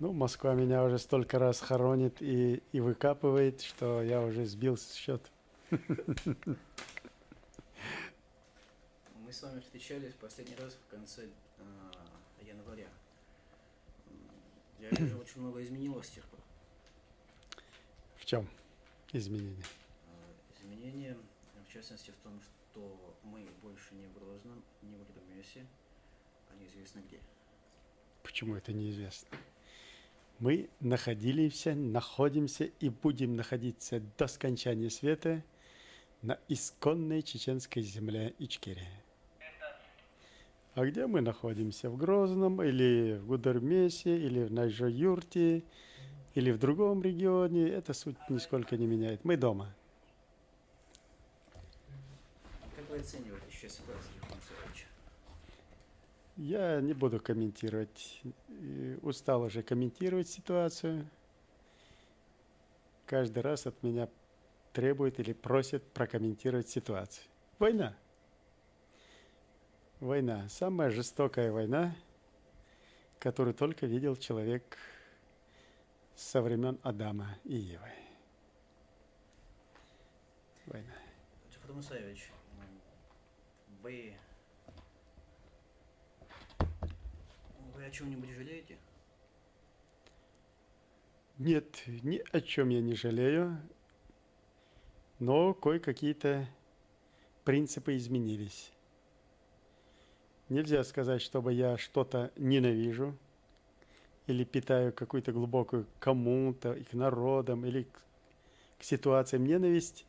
Ну, Москва меня уже столько раз хоронит и выкапывает, что я уже сбил с счета. Мы с вами встречались последний раз в конце января. Я вижу, очень много изменилось с тех пор. В чем изменения? Изменения, в частности, в том, что мы больше не в Грозном, не в Гермесе, а неизвестно где. Почему это неизвестно? Мы находимся и будем находиться до скончания света на исконной чеченской земле Ичкерия. А где мы находимся? В Грозном или в Гудермесе, или в Найжо-Юрте, или в другом регионе, это суть нисколько не меняет. Мы дома. Как вы оцениваете сейчас ситуацию, Тихон Савельевич? Я не буду комментировать. Устал уже комментировать ситуацию. Каждый раз от меня требует или просит прокомментировать ситуацию. Война. Война. Самая жестокая война, которую только видел человек со времен Адама и Евы. Война. Тихон Мусаевич, вы о чем-нибудь жалеете? Нет, ни о чем я не жалею, но кое-какие-то принципы изменились. Нельзя сказать, чтобы я что-то ненавижу или питаю какую-то глубокую кому-то, к народам или к ситуациям ненависть,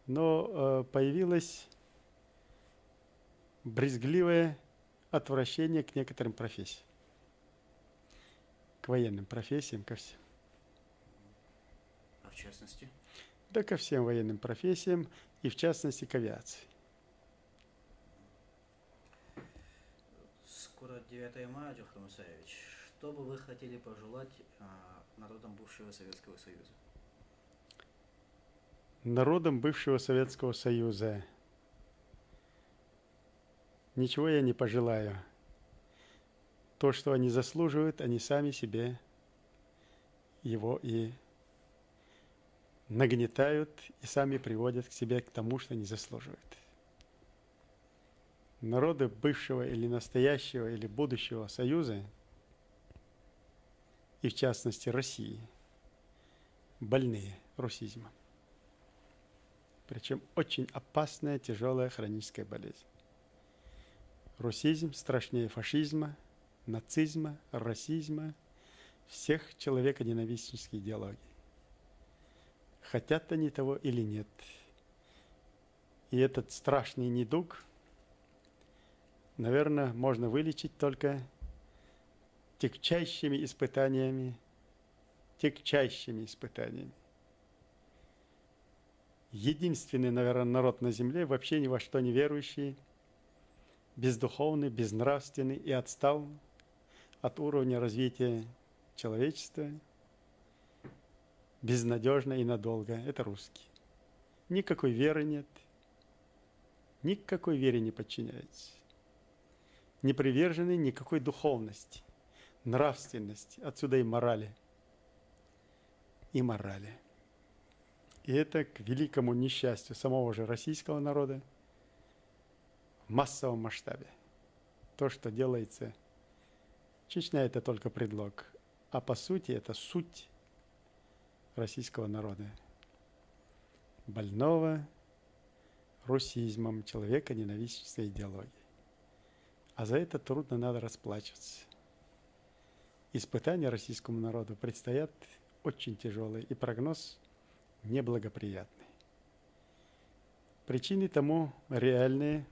но появилось брезгливое отвращение к некоторым профессиям, к военным профессиям, ко всем. А в частности? Да ко всем военным профессиям и в частности к авиации. Скоро 9 мая, Тихон Мусаевич. Что бы вы хотели пожелать народам бывшего Советского Союза? Народам бывшего Советского Союза ничего я не пожелаю. То, что они заслуживают, они сами себе его и нагнетают, и сами приводят к себе к тому, что не заслуживают. Народы бывшего или настоящего или будущего Союза, и в частности России, больные русизмом. Причем очень опасная, тяжелая хроническая болезнь. Русизм страшнее фашизма, нацизма, расизма, всех человеконенавистнических идеологий. Хотят они того или нет. И этот страшный недуг, наверное, можно вылечить только тягчайшими испытаниями. Единственный, наверное, народ на земле, вообще ни во что не верующий, бездуховный, безнравственный и отстал от уровня развития человечества, безнадежно и надолго. Это русские. Никакой веры нет, никакой вере не подчиняется. Не привержены никакой духовности, нравственности, отсюда и морали. И морали. И это к великому несчастью самого же российского народа в массовом масштабе. То, что делается, Чечня – это только предлог, а по сути это суть российского народа. Больного русизмом, человека ненавистнической идеологии. А за это трудно надо расплачиваться. Испытания российскому народу предстоят очень тяжелые, и прогноз неблагоприятный. Причины тому реальные.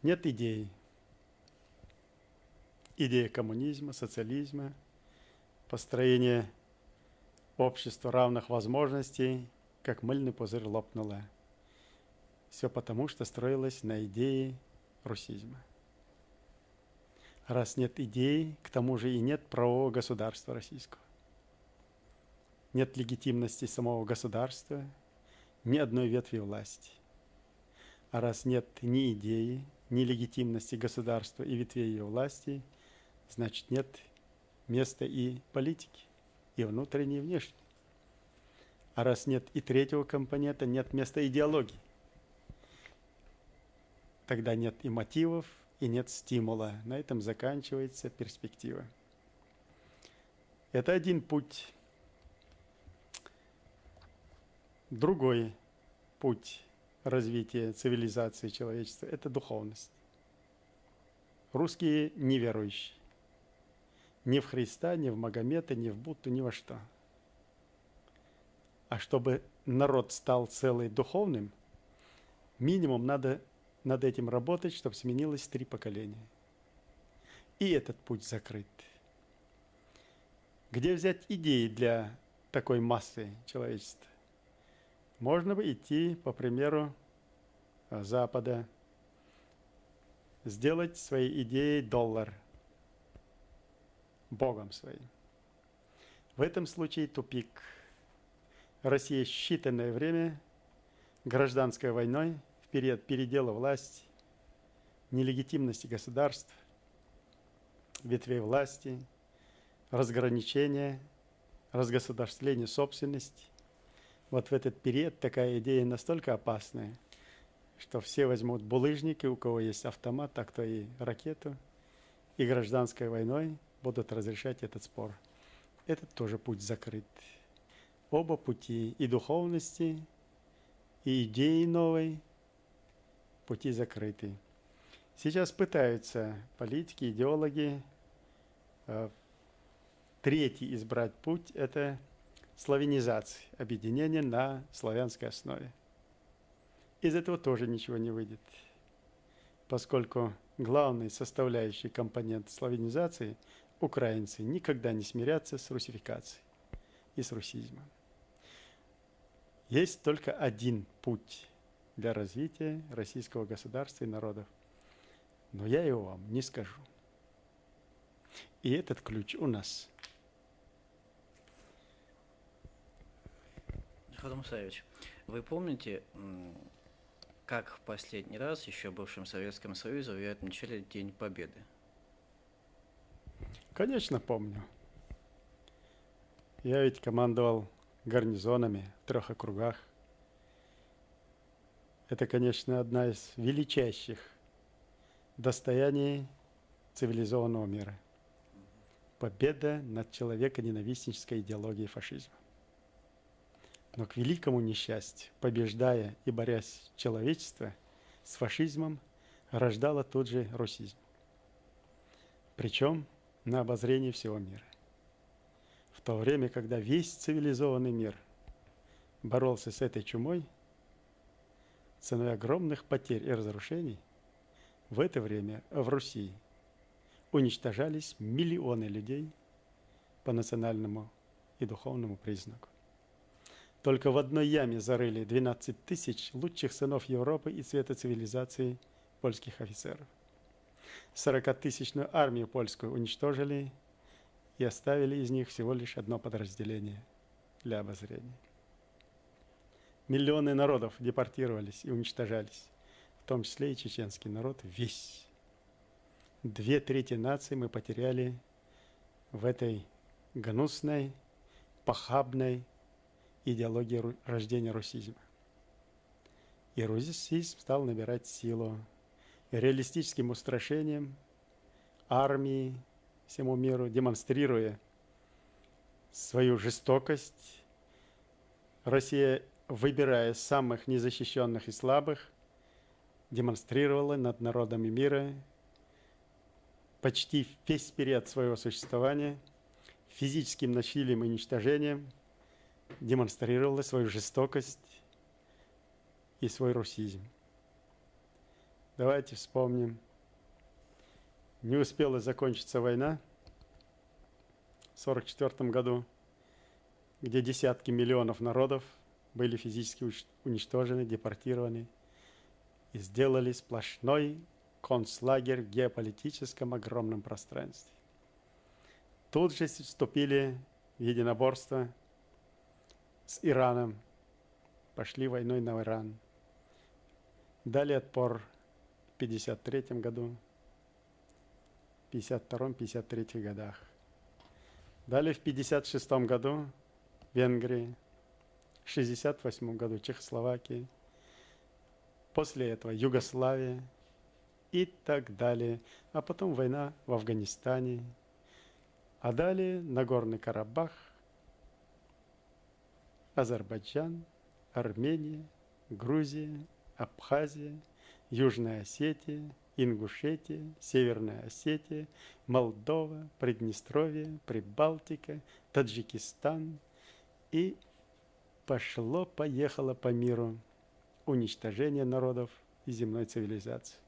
Нет идей. Идея коммунизма, социализма, построение общества равных возможностей, как мыльный пузырь лопнула. Все потому, что строилось на идее русизма. Раз нет идей, к тому же и нет правового государства российского. Нет легитимности самого государства, ни одной ветви власти. А раз нет ни идеи, ни легитимности государства и ветвей ее власти, значит нет место и политики, и внутренней, и внешней. А раз нет и третьего компонента, нет места идеологии. Тогда нет и мотивов, и нет стимула. На этом заканчивается перспектива. Это один путь. Другой путь развития цивилизации человечества – это духовность. Русские неверующие. Ни в Христа, ни в Магомета, ни в Будду, ни во что. А чтобы народ стал целый духовным, минимум надо над этим работать, чтобы сменилось 3 поколения. И этот путь закрыт. Где взять идеи для такой массы человечества? Можно бы идти по примеру Запада, сделать своей идеей доллар, Богом своим. В этом случае тупик. Россия считанное время гражданской войной в период передела власти, нелегитимности государств, ветвей власти, разграничения, разгосударствления собственности. Вот в этот период такая идея настолько опасная, что все возьмут булыжники, у кого есть автомат, а кто и ракету, и гражданской войной будут разрешать этот спор. Этот тоже путь закрыт. Оба пути и духовности, и идеи новой, пути закрыты. Сейчас пытаются политики, идеологи третий избрать путь – это славянизация, объединение на славянской основе. Из этого тоже ничего не выйдет, поскольку главный составляющий компонент славянизации – украинцы никогда не смирятся с русификацией и с русизмом. Есть только один путь для развития российского государства и народов, но я его вам не скажу. И этот ключ у нас. Михаил Мусаевич, вы помните, как в последний раз еще в бывшем Советском Союзе вы отмечали День Победы? Конечно, помню. Я ведь командовал гарнизонами в 3 округах. Это, конечно, одна из величайших достояний цивилизованного мира. Победа над человеконенавистнической идеологией фашизма. Но к великому несчастью, побеждая и борясь человечество с фашизмом, рождало тут же русизм. Причем на обозрение всего мира. В то время, когда весь цивилизованный мир боролся с этой чумой, ценой огромных потерь и разрушений, в это время в Руси уничтожались миллионы людей по национальному и духовному признаку. Только в одной яме зарыли 12 тысяч лучших сынов Европы и цвета цивилизации польских офицеров. 40-тысячную армию польскую уничтожили и оставили из них всего лишь одно подразделение для обозрения. Миллионы народов депортировались и уничтожались, в том числе и чеченский народ весь. 2/3 нации мы потеряли в этой гнусной, похабной идеологии рождения русизма. И русизм стал набирать силу. И реалистическим устрашением армии всему миру, демонстрируя свою жестокость, Россия, выбирая самых незащищенных и слабых, демонстрировала над народами мира почти весь период своего существования физическим насилием и уничтожением, демонстрировала свою жестокость и свой русизм. Давайте вспомним. Не успела закончиться война в 1944 году, где десятки миллионов народов были физически уничтожены, депортированы и сделали сплошной концлагерь в геополитическом огромном пространстве. Тут же вступили в единоборство с Ираном, пошли войной на Иран, дали отпор в 1953 году, в 1952-1953 годах. Далее в 1956 году в Венгрии, в 1968 году в Чехословакии, после этого Югославия и так далее. А потом война в Афганистане, а далее Нагорный Карабах, Азербайджан, Армения, Грузия, Абхазия, Южная Осетия, Ингушетия, Северная Осетия, Молдова, Приднестровье, Прибалтика, Таджикистан. И пошло-поехало по миру уничтожение народов и земной цивилизации.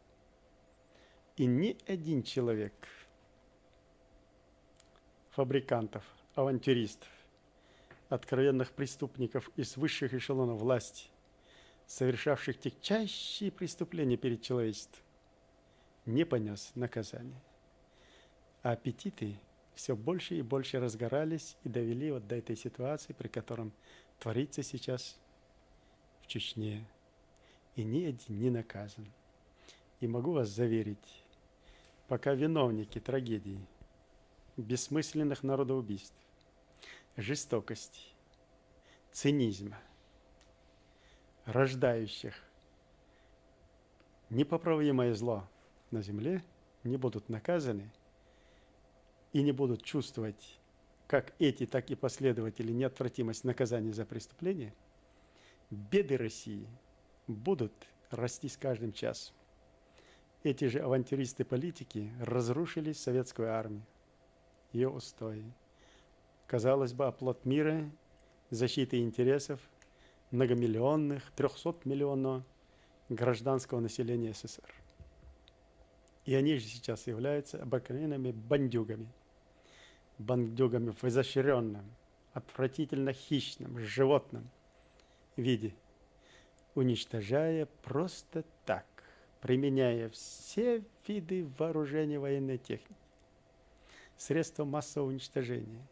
И ни один человек, фабрикантов, авантюристов, откровенных преступников из высших эшелонов власти, совершавших тягчайшие преступления перед человечеством, не понес наказания. А аппетиты все больше и больше разгорались и довели вот до этой ситуации, при котором творится сейчас в Чечне. И ни один не наказан. И могу вас заверить, пока виновники трагедии, бессмысленных народоубийств, жестокости, цинизма, рождающих непоправимое зло на земле, не будут наказаны и не будут чувствовать, как эти, так и последователи, неотвратимость наказания за преступления, беды России будут расти с каждым часом. Эти же авантюристы-политики разрушили советскую армию, ее устои. Казалось бы, оплот мира, защиты интересов многомиллионных, 300-миллионного гражданского населения СССР. И они же сейчас являются обыкновенными бандюгами. Бандюгами в изощренном, отвратительно хищном, животном виде, уничтожая просто так, применяя все виды вооружения военной техники, средства массового уничтожения,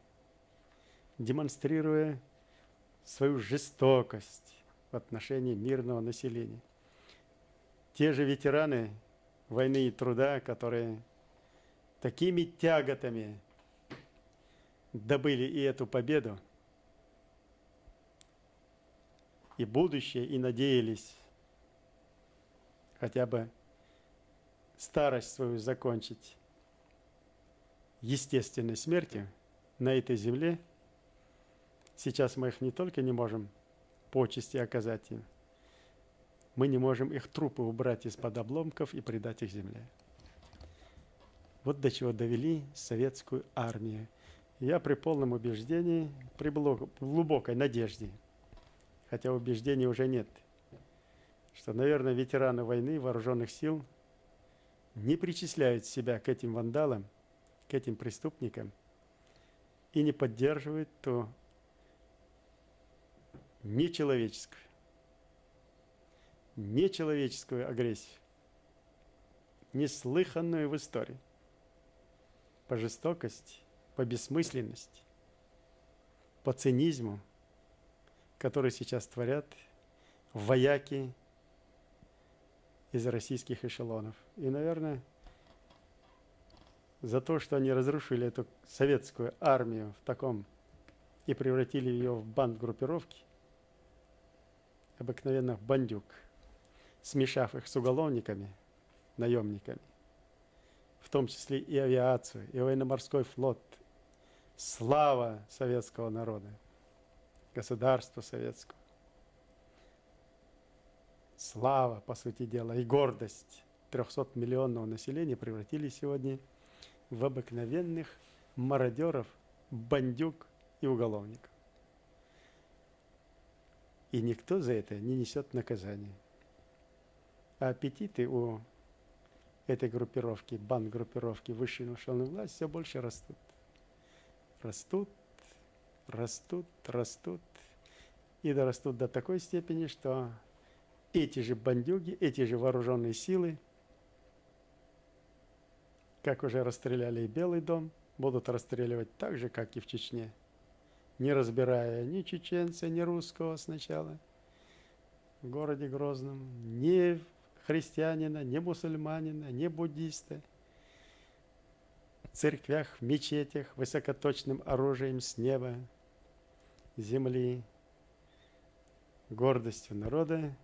демонстрируя свою жестокость в отношении мирного населения. Те же ветераны войны и труда, которые такими тяготами добыли и эту победу, и будущее, и надеялись хотя бы старость свою закончить естественной смертью на этой земле. Сейчас мы их не только не можем почести оказать им, мы не можем их трупы убрать из-под обломков и предать их земле. Вот до чего довели советскую армию. Я при полном убеждении, при глубокой надежде, хотя убеждений уже нет, что, наверное, ветераны войны, вооруженных сил не причисляют себя к этим вандалам, к этим преступникам и не поддерживают ту нечеловеческую агрессию, неслыханную в истории, по жестокости, по бессмысленности, по цинизму, который сейчас творят вояки из российских эшелонов. И, наверное, за то, что они разрушили эту советскую армию в таком и превратили ее в бандгруппировки, обыкновенных бандюк, смешав их с уголовниками, наемниками, в том числе и авиацию, и военно-морской флот. Слава советского народа, государства советского. Слава, по сути дела, и гордость 300-миллионного населения превратились сегодня в обыкновенных мародеров, бандюк и уголовников. И никто за это не несет наказания. А аппетиты у этой группировки, бандгруппировки высшей эшелонной власти все больше растут. Растут и дорастут до такой степени, что эти же бандюги, эти же вооруженные силы, как уже расстреляли и Белый дом, будут расстреливать так же, как и в Чечне, не разбирая ни чеченца, ни русского сначала в городе Грозном, ни христианина, ни мусульманина, ни буддиста. в церквях, в мечетях, высокоточным оружием с неба, земли, гордостью народа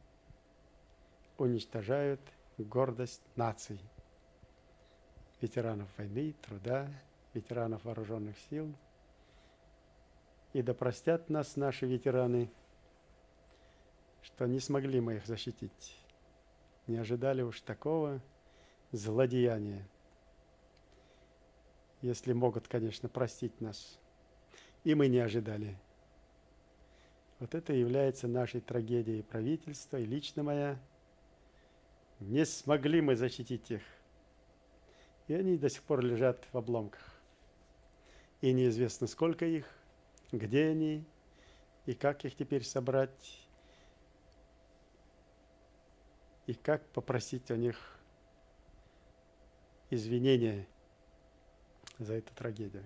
уничтожают гордость наций, ветеранов войны, труда, ветеранов вооруженных сил. И да простят нас наши ветераны, что не смогли мы их защитить. Не ожидали уж такого злодеяния. Если могут, конечно, простить нас. И мы не ожидали. Вот это является нашей трагедией правительства и лично моя. Не смогли мы защитить их. И они до сих пор лежат в обломках. И неизвестно, сколько их, где они, и как их теперь собрать, и как попросить у них извинения за эту трагедию.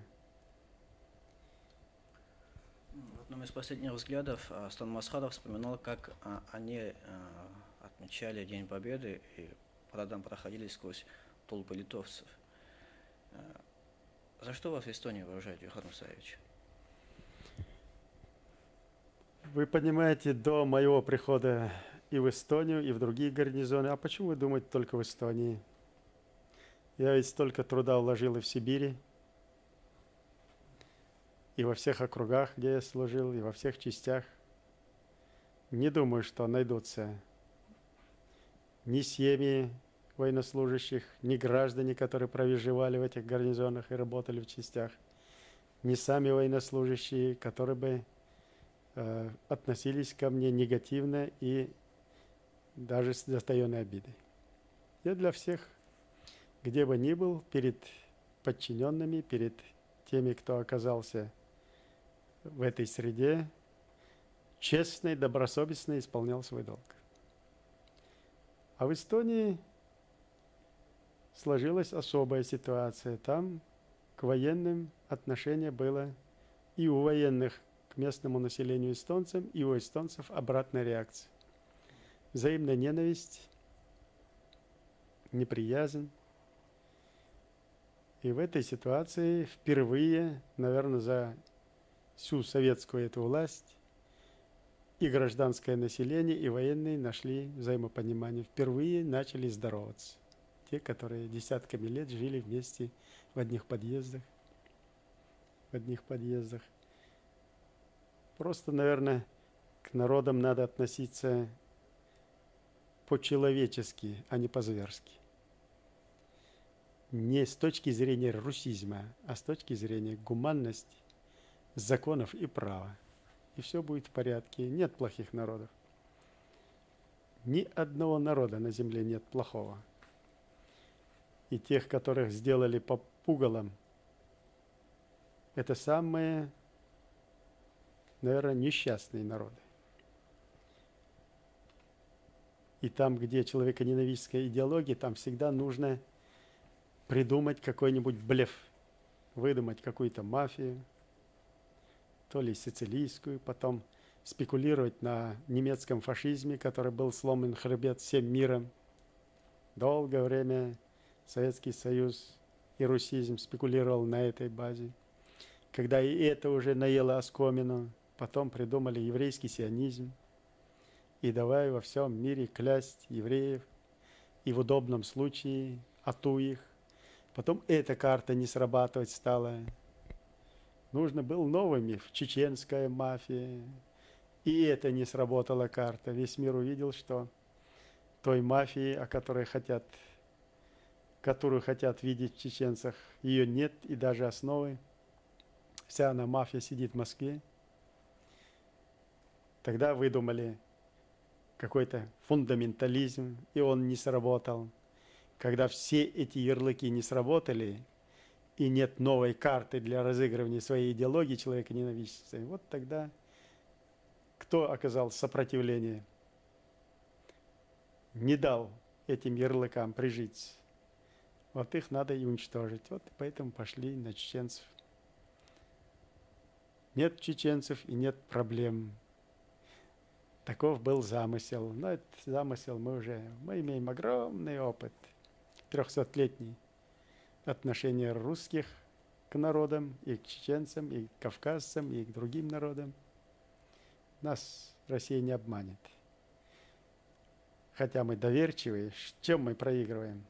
В одном из последних взглядов Астан Масхадов вспоминал, как они отмечали День Победы и там проходили сквозь толпы литовцев. За что вас в Эстонии уважают, Юхар Мусаевич? Вы понимаете, до моего прихода и в Эстонию, и в другие гарнизоны, а почему вы думаете только в Эстонии? Я ведь столько труда вложил и в Сибири, и во всех округах, где я служил, и во всех частях. Не думаю, что найдутся ни семьи военнослужащих, ни граждане, которые проживали в этих гарнизонах и работали в частях, ни сами военнослужащие, которые бы относились ко мне негативно и даже с затаенной обидой. Я для всех, где бы ни был, перед подчиненными, перед теми, кто оказался в этой среде, честно и добросовестно исполнял свой долг. А в Эстонии сложилась особая ситуация. Там к военным отношение было и у военных к местному населению эстонцам, и у эстонцев обратная реакция. Взаимная ненависть, неприязнь. И в этой ситуации впервые, наверное, за всю советскую эту власть и гражданское население, и военные нашли взаимопонимание. Впервые начали здороваться. Те, которые десятками лет жили вместе в одних подъездах. Просто, наверное, к народам надо относиться по-человечески, а не по-зверски. Не с точки зрения русизма, а с точки зрения гуманности, законов и права. И все будет в порядке. Нет плохих народов. Ни одного народа на земле нет плохого. И тех, которых сделали по пугалам, это самые, наверное, несчастные народы. И там, где человеконенавистская идеология, там всегда нужно придумать какой-нибудь блеф, выдумать какую-то мафию, то ли сицилийскую, потом спекулировать на немецком фашизме, который был сломан хребет всем миром. Долгое время Советский Союз и русизм спекулировал на этой базе. Когда и это уже наело оскомину, потом придумали еврейский сионизм. И давай во всем мире клясть евреев, и в удобном случае ату их. Потом эта карта не срабатывать стала. Нужно был новый миф, чеченская мафия. И это не сработала карта. Весь мир увидел, что той мафии, которую хотят видеть в чеченцах, ее нет и даже основы. Вся она мафия сидит в Москве. Тогда выдумали какой-то фундаментализм, и он не сработал. Когда все эти ярлыки не сработали, и нет новой карты для разыгрывания своей идеологии человека-ненавистия, вот тогда кто оказал сопротивление, не дал этим ярлыкам прижиться, вот их надо и уничтожить. Вот поэтому пошли на чеченцев. Нет чеченцев и нет проблем. Таков был замысел. Но этот замысел мы имеем огромный опыт, 300-летний отношение русских к народам, и к чеченцам, и к кавказцам, и к другим народам. Нас Россия не обманет. Хотя мы доверчивые, чем мы проигрываем?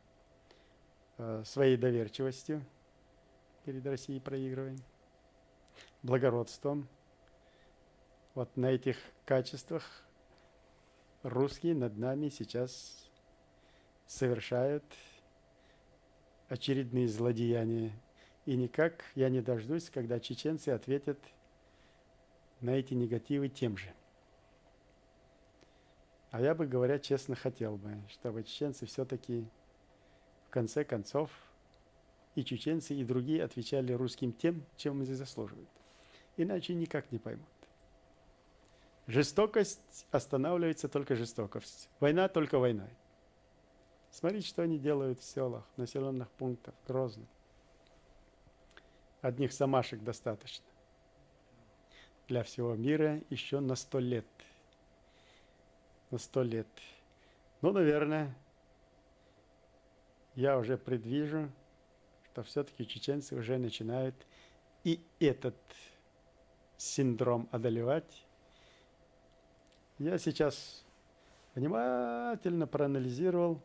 Своей доверчивостью перед Россией проигрываем, благородством. Вот на этих качествах русские над нами сейчас совершают очередные злодеяния. И никак я не дождусь, когда чеченцы ответят на эти негативы тем же. А я бы, говоря честно, хотел бы, чтобы чеченцы все-таки в конце концов и чеченцы, и другие отвечали русским тем, чем они заслуживают. Иначе никак не поймут. Жестокость останавливается только жестокость. Война только войной. Смотрите, что они делают в селах, населенных пунктах, Грозно. Одних самашек достаточно. Для всего мира еще на 100 лет. На 100 лет. Ну, наверное, я уже предвижу, что все-таки чеченцы уже начинают и этот синдром одолевать. Я сейчас внимательно проанализировал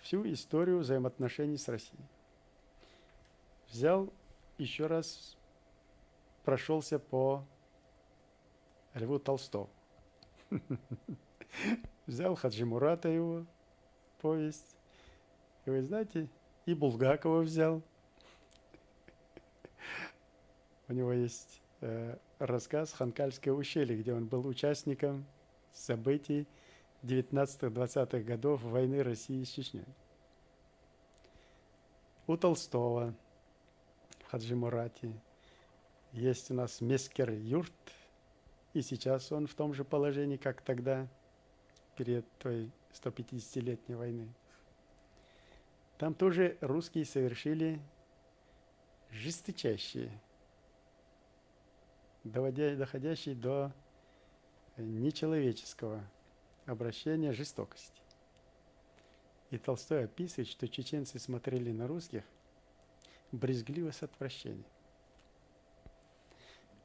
всю историю взаимоотношений с Россией. Взял еще раз, прошелся по Льву Толстому. Взял Хаджи Мурата его повесть. И вы знаете, и Булгакова взял. У него есть рассказ «Ханкальское ущелье», где он был участником событий 19-20-х годов войны России с Чечней. У Толстого, в Хаджи Мурате, есть у нас Мескер Юрт, и сейчас он в том же положении, как тогда, перед той 150-летней войны. Там тоже русские совершили жесточайшие, доходящие до нечеловеческого обращения жестокости. И Толстой описывает, что чеченцы смотрели на русских брезгливо с отвращением.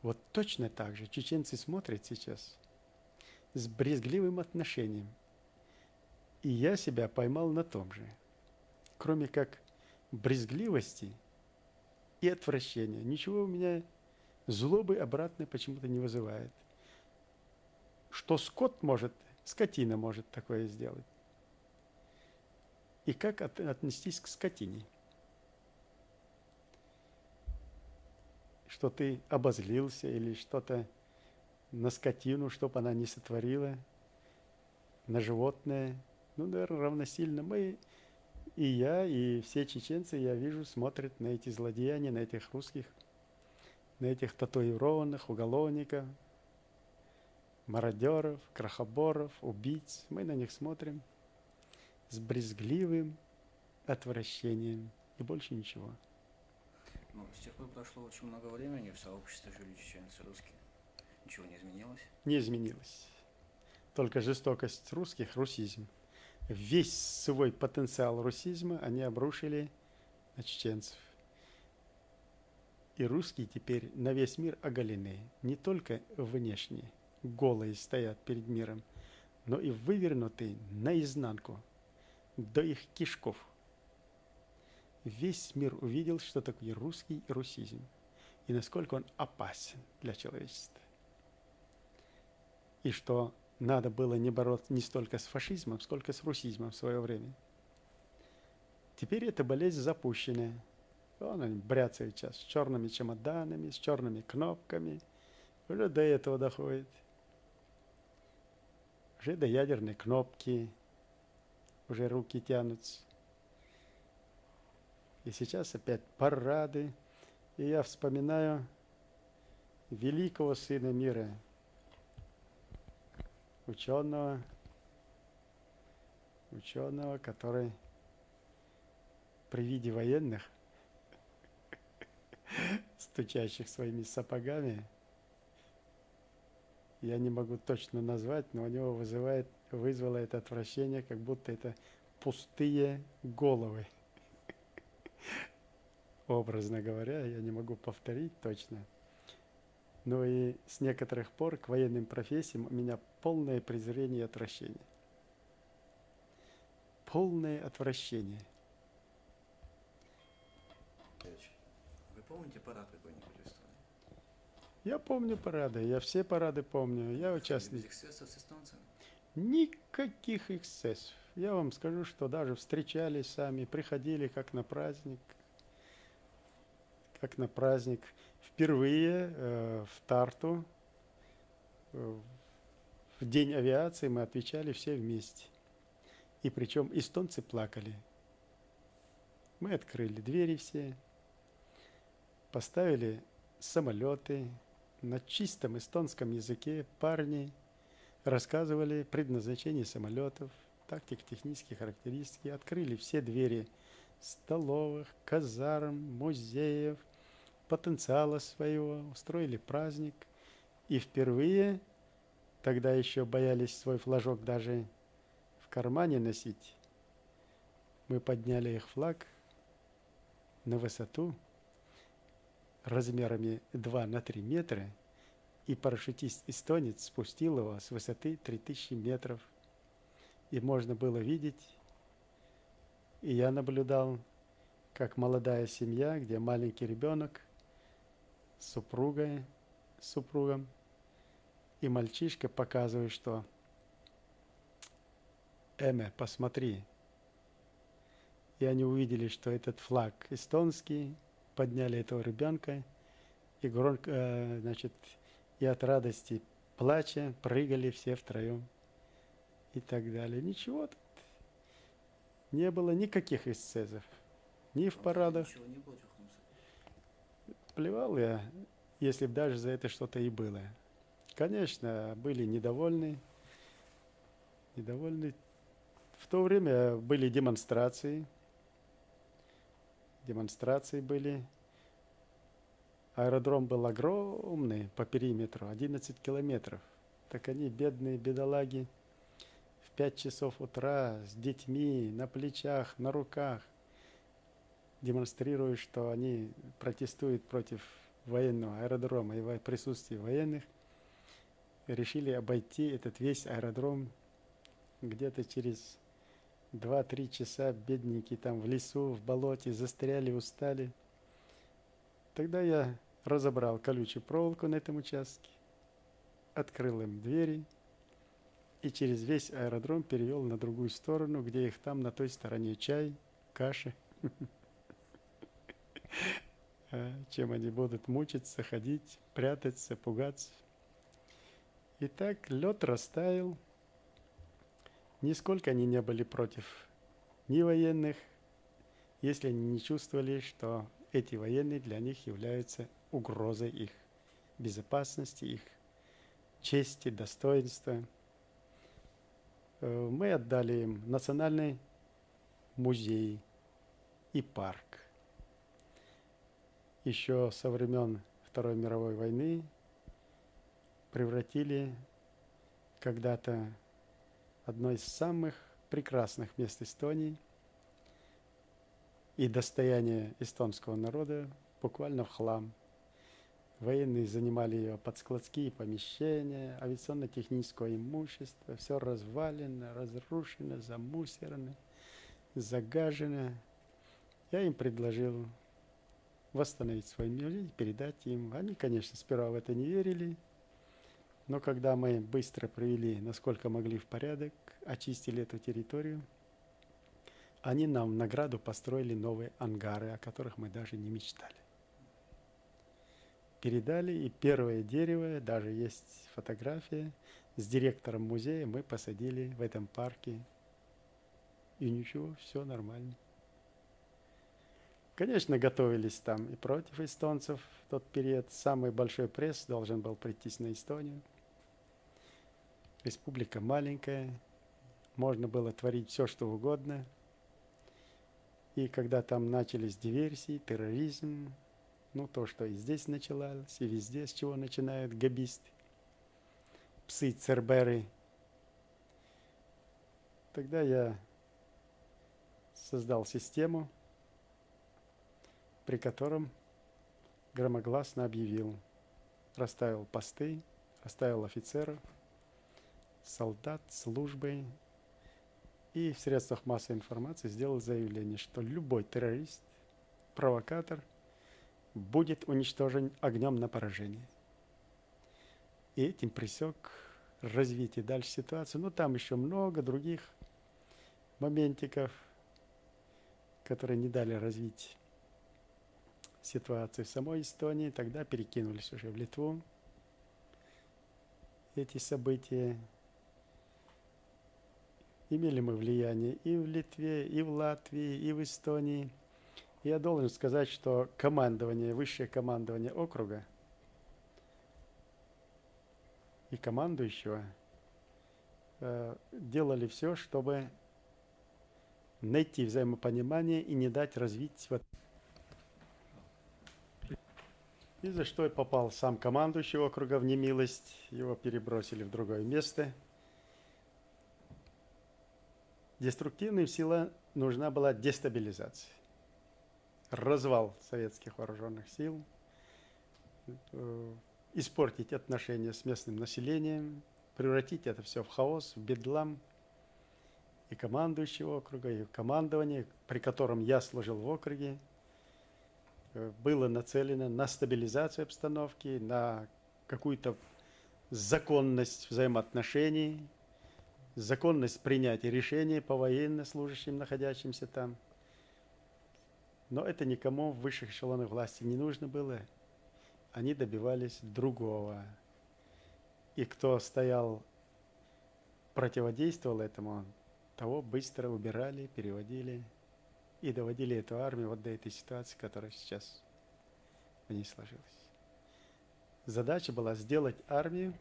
Вот точно так же чеченцы смотрят сейчас с брезгливым отношением. И я себя поймал на том же. Кроме как брезгливости и отвращения. Ничего у меня злобы обратной почему-то не вызывает. Что скот может, скотина может такое сделать. И как отнестись к скотине? Что ты обозлился или что-то на скотину, чтобы она не сотворила, на животное. Ну, наверное, равносильно мы, и я, и все чеченцы, я вижу, смотрят на эти злодеяния, на этих русских, на этих татуированных уголовников, мародеров, крохоборов, убийц. Мы на них смотрим с брезгливым отвращением и больше ничего. Ну, с тех пор прошло очень много времени, в сообществе жили чеченцы, русские. Ничего не изменилось? Не изменилось. Только жестокость русских, русизм. Весь свой потенциал русизма они обрушили на чеченцев. И русские теперь на весь мир оголены. Не только внешне, голые стоят перед миром, но и вывернуты наизнанку, до их кишков. Весь мир увидел, что такое русский русизм, и насколько он опасен для человечества. И что надо было не бороться не столько с фашизмом, сколько с русизмом в свое время. Теперь эта болезнь запущенная. Вон они бряцают сейчас с черными чемоданами, с черными кнопками. Уже до этого доходит. Уже до ядерной кнопки. Уже руки тянутся. И сейчас опять парады. И я вспоминаю великого сына мира, ученого, который при виде военных, стучащих своими сапогами, я не могу точно назвать, но у него вызвало это отвращение, как будто это пустые головы. образно говоря, я не могу повторить точно. Но и с некоторых пор к военным профессиям у меня полное презрение и отвращение. Полное отвращение. Вы помните парад какой-нибудь в истории? Я помню парады, я все парады помню, я участвую. Без эксцессов с эстонцами? Никаких эксцессов. Я вам скажу, что даже встречались сами, приходили как на праздник. Как на праздник. Впервые в Тарту в день авиации мы отвечали все вместе. И причем эстонцы плакали. Мы открыли двери все, поставили самолеты, на чистом эстонском языке парни рассказывали предназначение самолетов, тактико-технические характеристики, открыли все двери столовых, казарм, музеев, потенциала своего, устроили праздник. И впервые, тогда еще боялись свой флажок даже в кармане носить, мы подняли их флаг на высоту размерами 2 на 3 метра, и парашютист-эстонец спустил его с высоты 3000 метров. И можно было видеть, и я наблюдал, как молодая семья, где маленький ребенок с супругом, и мальчишка показывает, что «Эме, посмотри». И они увидели, что этот флаг эстонский, подняли этого ребенка, и громко, значит, и от радости плача прыгали все втроем и так далее. Ничего тут не было, никаких эксцессов. Ни в парадах. Ничего не было, Плевал я, если бы даже за это что-то и было. Конечно, были недовольны. В то время были демонстрации. Демонстрации были. Аэродром был огромный по периметру, 11 километров. Так они, бедные бедолаги, в 5 часов утра с детьми на плечах, на руках, демонстрируют, что они протестуют против военного аэродрома и присутствия военных, решили обойти этот весь аэродром где-то через 2-3 часа. Бедненькие там в лесу, в болоте застряли, устали. Тогда я разобрал колючую проволоку на этом участке, открыл им двери и через весь аэродром перевел на другую сторону, где их там на той стороне чай, каши. Чем они будут мучиться, ходить, прятаться, пугаться. И так лед растаял. Нисколько они не были против ни военных, если они не чувствовали, что эти военные для них являются угрозой их безопасности, их чести, достоинства. Мы отдали им национальный музей и парк. Еще со времен Второй мировой войны превратили когда-то одно из самых прекрасных мест Эстонии и достояние эстонского народа буквально в хлам. Военные занимали ее под складские помещения, авиационно-техническое имущество, все развалено, разрушено, замусорено, загажено. Я им предложил восстановить свой музей, передать им. Они, конечно, сперва в это не верили, но когда мы быстро привели, насколько могли, в порядок, очистили эту территорию, они нам в награду построили новые ангары, о которых мы даже не мечтали. Передали, и первое дерево, даже есть фотография, с директором музея мы посадили в этом парке. И ничего, все нормально. Конечно, готовились там и против эстонцев в тот период. Самый большой пресс должен был прийти на Эстонию. Республика маленькая, можно было творить все, что угодно. И когда там начались диверсии, терроризм, то, что и здесь началось, и везде, с чего начинают габисты, псы, церберы, тогда я создал систему, при котором громогласно объявил, расставил посты, расставил офицеров, солдат, службы, и в средствах массовой информации сделал заявление, что любой террорист, провокатор будет уничтожен огнем на поражение. И этим пресек развитие дальше ситуации. Но там еще много других моментиков, которые не дали развить ситуацию в самой Эстонии. Тогда перекинулись уже в Литву эти события. Имели мы влияние и в Литве, и в Латвии, и в Эстонии. Я должен сказать, что командование, высшее командование округа и командующего делали все, чтобы найти взаимопонимание и не дать развить. И за что и попал сам командующий округа в немилость. Его перебросили в другое место. Деструктивным силам нужна была дестабилизация. Развал советских вооруженных сил, испортить отношения с местным населением, превратить это все в хаос, в бедлам. И командующего округа, и командование, при котором я служил в округе, было нацелено на стабилизацию обстановки, на какую-то законность взаимоотношений, законность принятия решений по военнослужащим, находящимся там. Но это никому в высших эшелонах власти не нужно было. Они добивались другого. И кто стоял, противодействовал этому, того быстро убирали, переводили и доводили эту армию вот до этой ситуации, которая сейчас в ней сложилась. Задача была сделать армию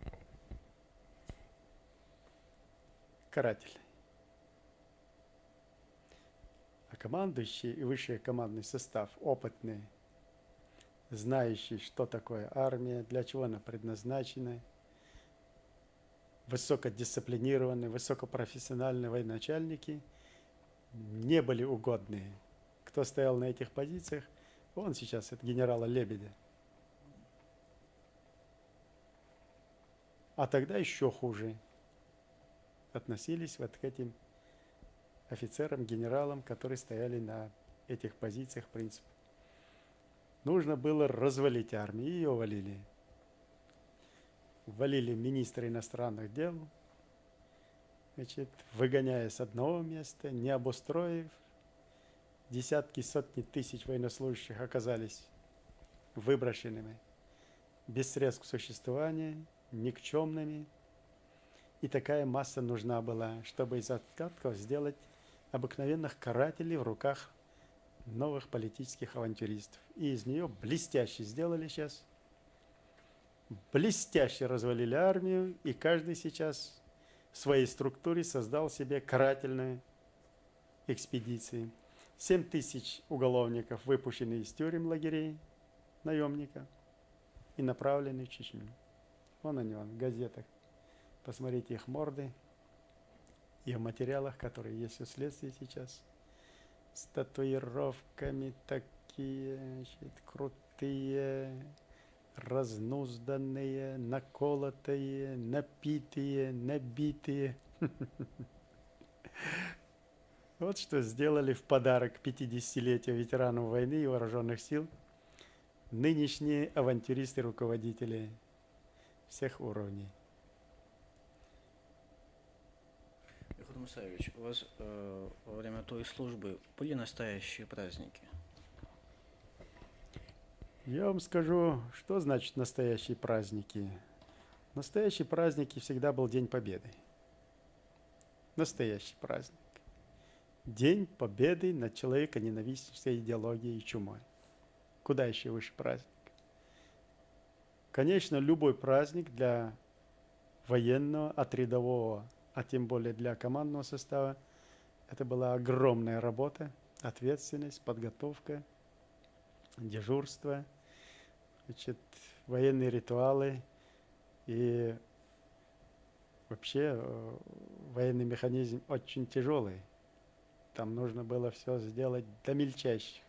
карательной. А командующий и высший командный состав опытный, знающий, что такое армия, для чего она предназначена, высокодисциплинированные, высокопрофессиональные военачальники не были угодны. Кто стоял на этих позициях, он сейчас от генерала Лебедя. А тогда еще хуже относились вот к этим офицерам, генералам, которые стояли на этих позициях принципов. Нужно было развалить армию, и ее валили. Валили министра иностранных дел, значит, выгоняя с одного места, не обустроив. Десятки, сотни тысяч военнослужащих оказались выброшенными, без средств к существованию, никчемными. И такая масса нужна была, чтобы из остатков сделать обыкновенных карателей в руках новых политических авантюристов. И из нее блестяще сделали сейчас. Блестяще развалили армию, и каждый сейчас в своей структуре создал себе карательные экспедиции. 7 тысяч уголовников выпущены из тюрем, лагерей, наемников, и направлены в Чечню. Вон они, в газетах. Посмотрите их морды и в материалах, которые есть у следствия сейчас. С татуировками такие, значит, крутые, разнузданные, наколотые, напитые, набитые. Вот что сделали в подарок 50-летию ветеранов войны и вооруженных сил нынешние авантюристы-руководители всех уровней. Игорь Мусаевич, у вас во время той службы были настоящие праздники? Я вам скажу, что значит настоящие праздники. Настоящие праздники всегда был День Победы. Настоящий праздник. День Победы над человеконенавистнической идеологией и чумой. Куда еще выше праздник? Конечно, любой праздник для военного, от рядового, а тем более для командного состава, это была огромная работа, ответственность, подготовка, дежурство, значит, военные ритуалы и вообще военный механизм очень тяжелый. Там нужно было все сделать до мельчайших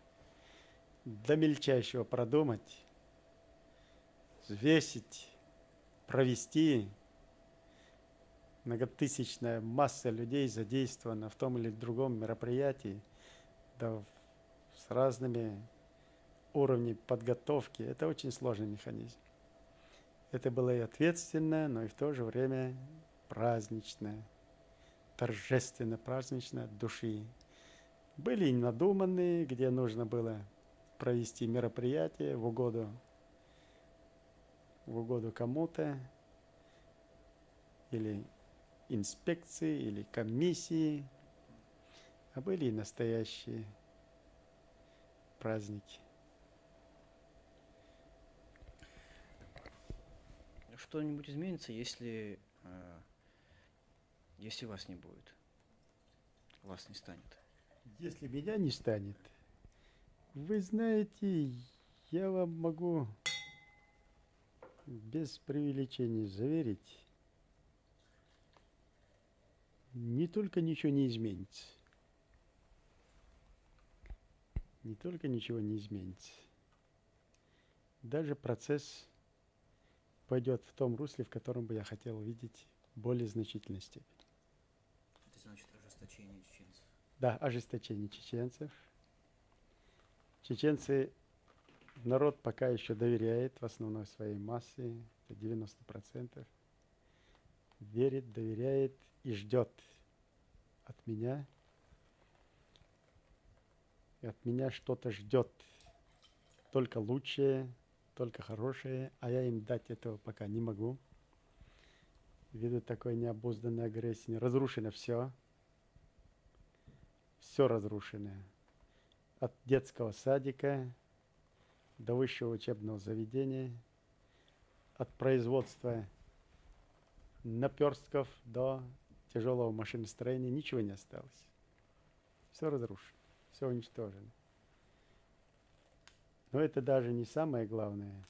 до мельчайшего продумать, взвесить, провести. Многотысячная масса людей задействована в том или другом мероприятии, да, с разными уровнями подготовки. Это очень сложный механизм. Это было и ответственно, но и в то же время праздничное, торжественно праздничное от души. Были и надуманные, где нужно было провести мероприятие в угоду кому-то, или инспекции, или комиссии, а были и настоящие праздники. Что-нибудь изменится, если вас не будет, вас не станет? Если меня не станет, вы знаете, я вам могу без преувеличений заверить, не только ничего не изменится, не только ничего не изменится, даже процесс пойдет в том русле, в котором бы я хотел видеть более значительной степени. Это значит ожесточение чеченцев. Да, ожесточение чеченцев. Чеченцы, народ пока еще доверяет в основной своей массе, это 90%, верит, доверяет и ждет от меня что-то ждет, только лучшее, только хорошее, а я им дать этого пока не могу. Ввиду такой необузданной агрессии разрушено все разрушено. От детского садика до высшего учебного заведения, от производства наперстков до тяжелого машиностроения ничего не осталось. Все разрушено, все уничтожено. Но это даже не самое главное.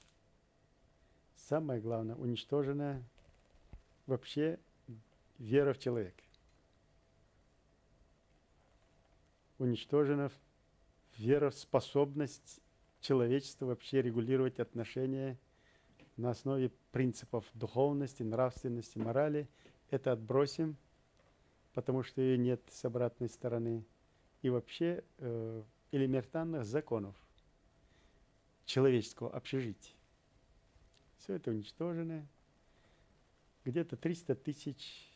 Самое главное, уничтожена вообще вера в человека. Уничтожена вера в способность человечества вообще регулировать отношения на основе принципов духовности, нравственности, морали. Это отбросим, потому что ее нет с обратной стороны. И вообще элементарных законов человеческого общежития. Все это уничтожено. Где-то 300 тысяч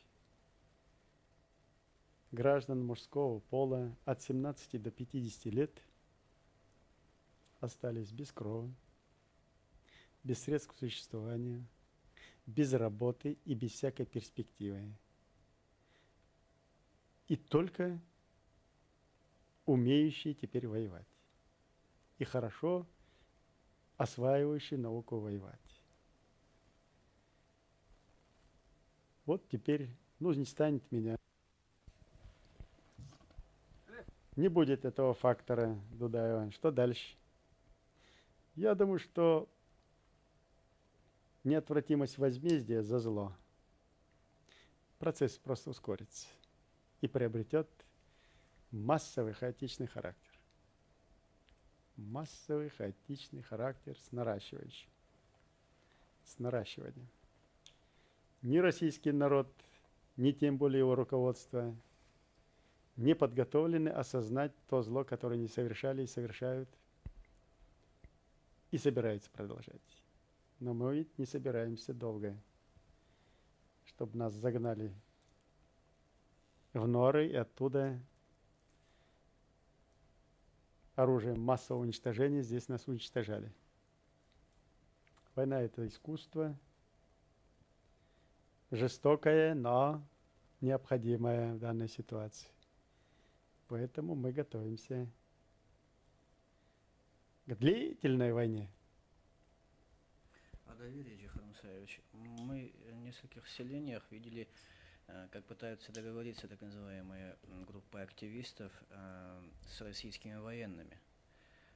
граждан мужского пола от 17 до 50 лет остались без крова, без средств к существованию, без работы и без всякой перспективы. И только умеющие теперь воевать. И хорошо осваивающие науку воевать. Вот теперь, не станет меня. Не будет этого фактора, Дудаева. Что дальше? Я думаю, что неотвратимость возмездия за зло. Процесс просто ускорится и приобретет массовый хаотичный характер. Массовый хаотичный характер с наращиванием. Ни российский народ, ни тем более его руководство не подготовлены осознать то зло, которое они совершали и совершают, и собираются продолжать. Но мы ведь не собираемся долго, чтобы нас загнали в норы и оттуда оружием массового уничтожения здесь нас уничтожали. Война – это искусство, жестокое, но необходимое в данной ситуации. Поэтому мы готовимся к длительной войне. О доверии, Джихар Мусаевич. Мы в нескольких селениях видели, как пытаются договориться так называемые группы активистов с российскими военными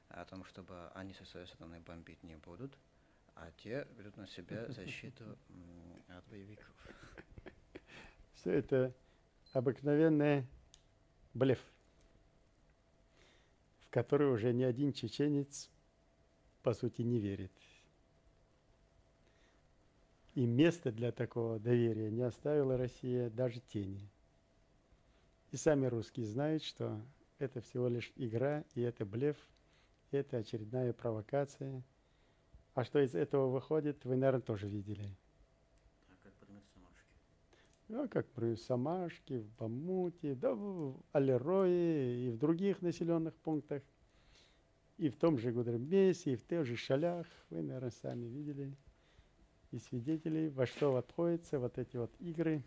о том, чтобы они со своей стороны бомбить не будут, а те берут на себя защиту от боевиков. Все это обыкновенный блеф. в который уже ни один чеченец, по сути, не верит. И места для такого доверия не оставила Россия даже тени. И сами русские знают, что это всего лишь игра, и это блеф, и это очередная провокация. А что из этого выходит, вы, наверное, тоже видели. А как, например, Самаршки? Ну, как при Самашке, в Бамуте, да в Алерое и в других населенных пунктах, и в том же Гудермесе, и в тех же Шалях, вы, наверное, сами видели, и свидетели, во что обходятся вот эти вот игры.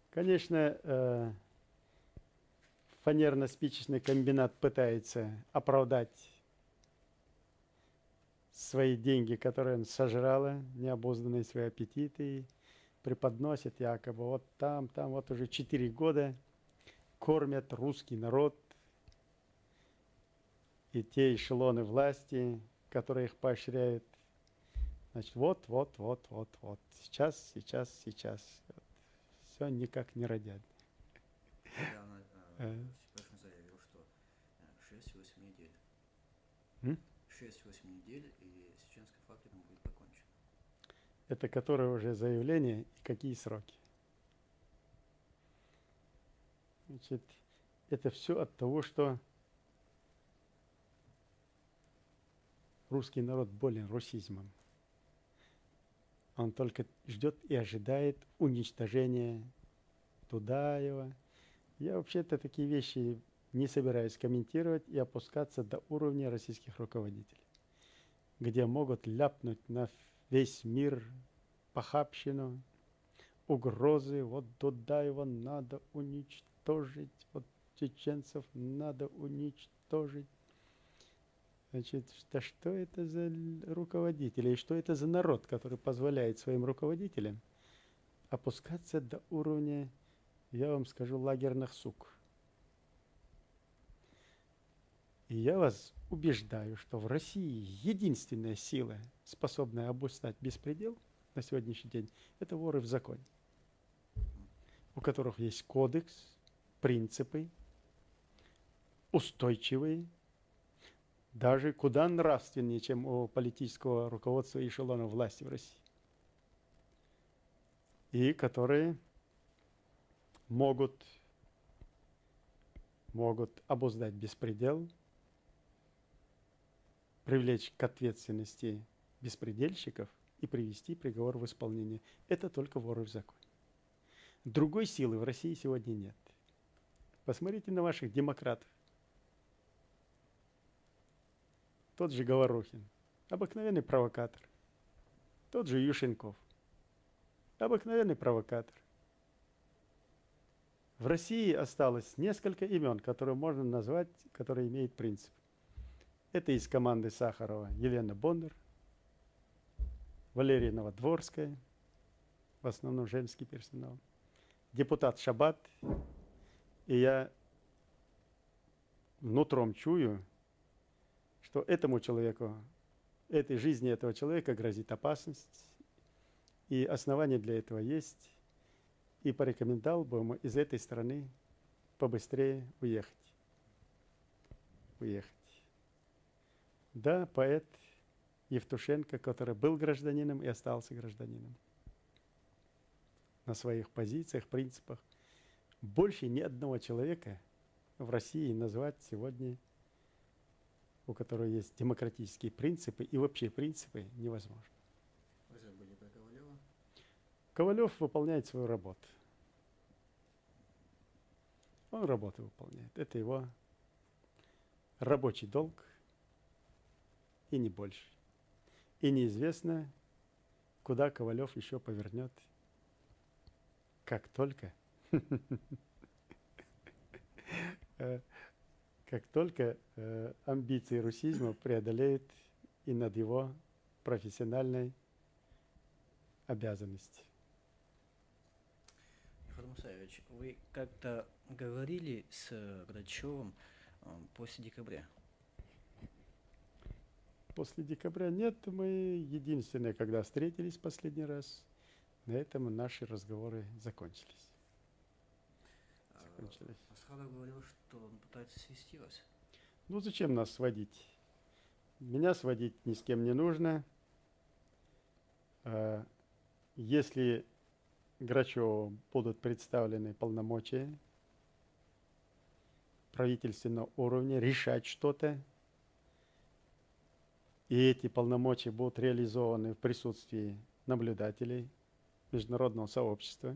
Конечно, фанерно-спичечный комбинат пытается оправдать свои деньги, которые он сожрала, необузданные свои аппетиты, преподносит якобы вот там вот уже 4 года кормят русский народ и те эшелоны власти, которые их поощряют. Значит, вот. Сейчас. Вот. Все никак не родят. Недавно Степашин заявил, что 6-8 недель. 6-8 недель, и с чеченским фактором будет покончено. Это которое уже заявление и какие сроки? Значит, это все от того, что русский народ болен русизмом. Он только ждет и ожидает уничтожения Тудаева. Я вообще-то такие вещи не собираюсь комментировать и опускаться до уровня российских руководителей, где могут ляпнуть на весь мир похабщину, угрозы, вот Дудаева надо уничтожить, вот чеченцев надо уничтожить. Значит, да что это за руководители и что это за народ, который позволяет своим руководителям опускаться до уровня, я вам скажу, лагерных сук. И я вас убеждаю, что в России единственная сила, способная обуздать беспредел на сегодняшний день, это воры в законе, у которых есть кодекс, принципы, устойчивые, даже куда нравственнее, чем у политического руководства и эшелона власти в России. И которые могут обуздать беспредел, привлечь к ответственности беспредельщиков и привести приговор в исполнение. Это только воры в законе. Другой силы в России сегодня нет. Посмотрите на ваших демократов. Тот же Говорухин, обыкновенный провокатор. Тот же Ющенков, обыкновенный провокатор. В России осталось несколько имен, которые можно назвать, которые имеют принцип. Это из команды Сахарова Елена Бондар, Валерия Новодворская, в основном женский персонал, депутат Шабат. И я нутром чую, что этому человеку, этой жизни этого человека грозит опасность, и основания для этого есть, и порекомендовал бы ему из этой страны побыстрее уехать. Да, поэт Евтушенко, который был гражданином и остался гражданином на своих позициях, принципах. Больше ни одного человека в России назвать сегодня, у которого есть демократические принципы и вообще принципы, невозможно. Вы забыли про Ковалева? Ковалев выполняет свою работу. Он работу выполняет. Это его рабочий долг и не больше. И неизвестно, куда Ковалев еще повернет, как только амбиции русизма преодолеют и над его профессиональной обязанностью. Михаил Мусаевич, вы как-то говорили с Грачевым после декабря? После декабря нет, мы единственное, когда встретились последний раз, на этом наши разговоры закончились. Асхадов говорил, что он пытается свести вас. Ну зачем нас сводить? Меня сводить ни с кем не нужно. Если Грачеву будут представлены полномочия правительственного уровня решать что-то, и эти полномочия будут реализованы в присутствии наблюдателей международного сообщества,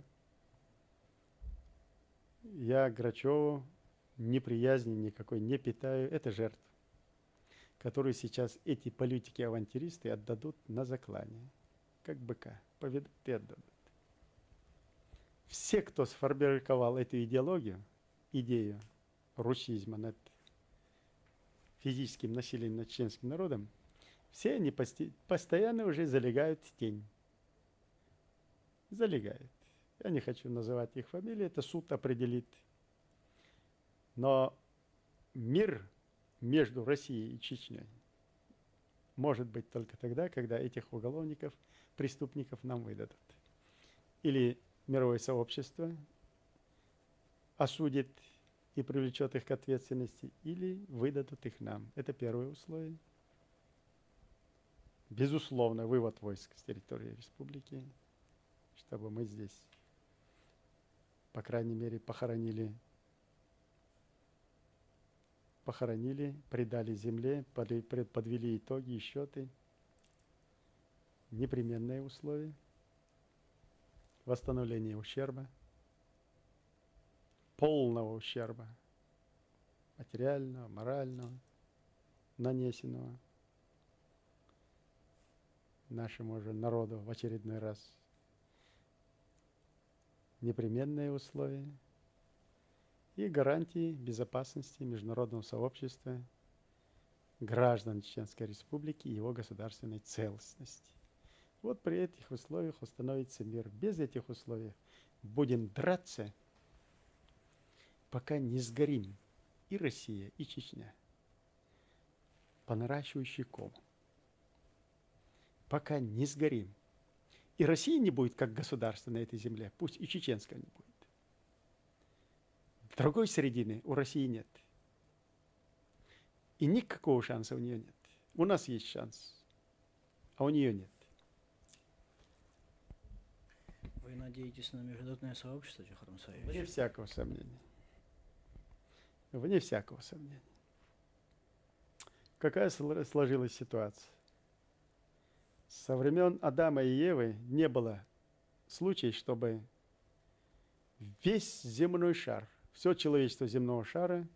я Грачеву неприязни никакой не питаю. Это жертва, которую сейчас эти политики-авантюристы отдадут на заклание, как быка, поведут и отдадут. Все, кто сформировал эту идеологию, идею русизма над физическим насилием над чеченским народом, все они постоянно уже залегают в тень. Залегают. Я не хочу называть их фамилии, это суд определит. Но мир между Россией и Чечней может быть только тогда, когда этих уголовников, преступников нам выдадут. Или мировое сообщество осудит и привлечет их к ответственности, или выдадут их нам. Это первое условие. Безусловно, вывод войск с территории республики, чтобы мы здесь, по крайней мере, похоронили, предали земле, подвели итоги и счеты. Непременное условие. Восстановление ущерба, полного ущерба, материального, морального, нанесенного нашему же народу в очередной раз. Непременные условия и гарантии безопасности международного сообщества, граждан Чеченской Республики и его государственной целостности. Вот при этих условиях установится мир. Без этих условий будем драться, пока не сгорим, и Россия, и Чечня, по наращивающей кому. Пока не сгорим. И России не будет как государства на этой земле, пусть и чеченского не будет. Другой середины у России нет. И никакого шанса у нее нет. У нас есть шанс, а у нее нет. Вы надеетесь на международное сообщество, Джохар Мусаевич? Вне всякого сомнения. Вне всякого сомнения. Какая сложилась ситуация? Со времен Адама и Евы не было случая, чтобы весь земной шар, все человечество земного шара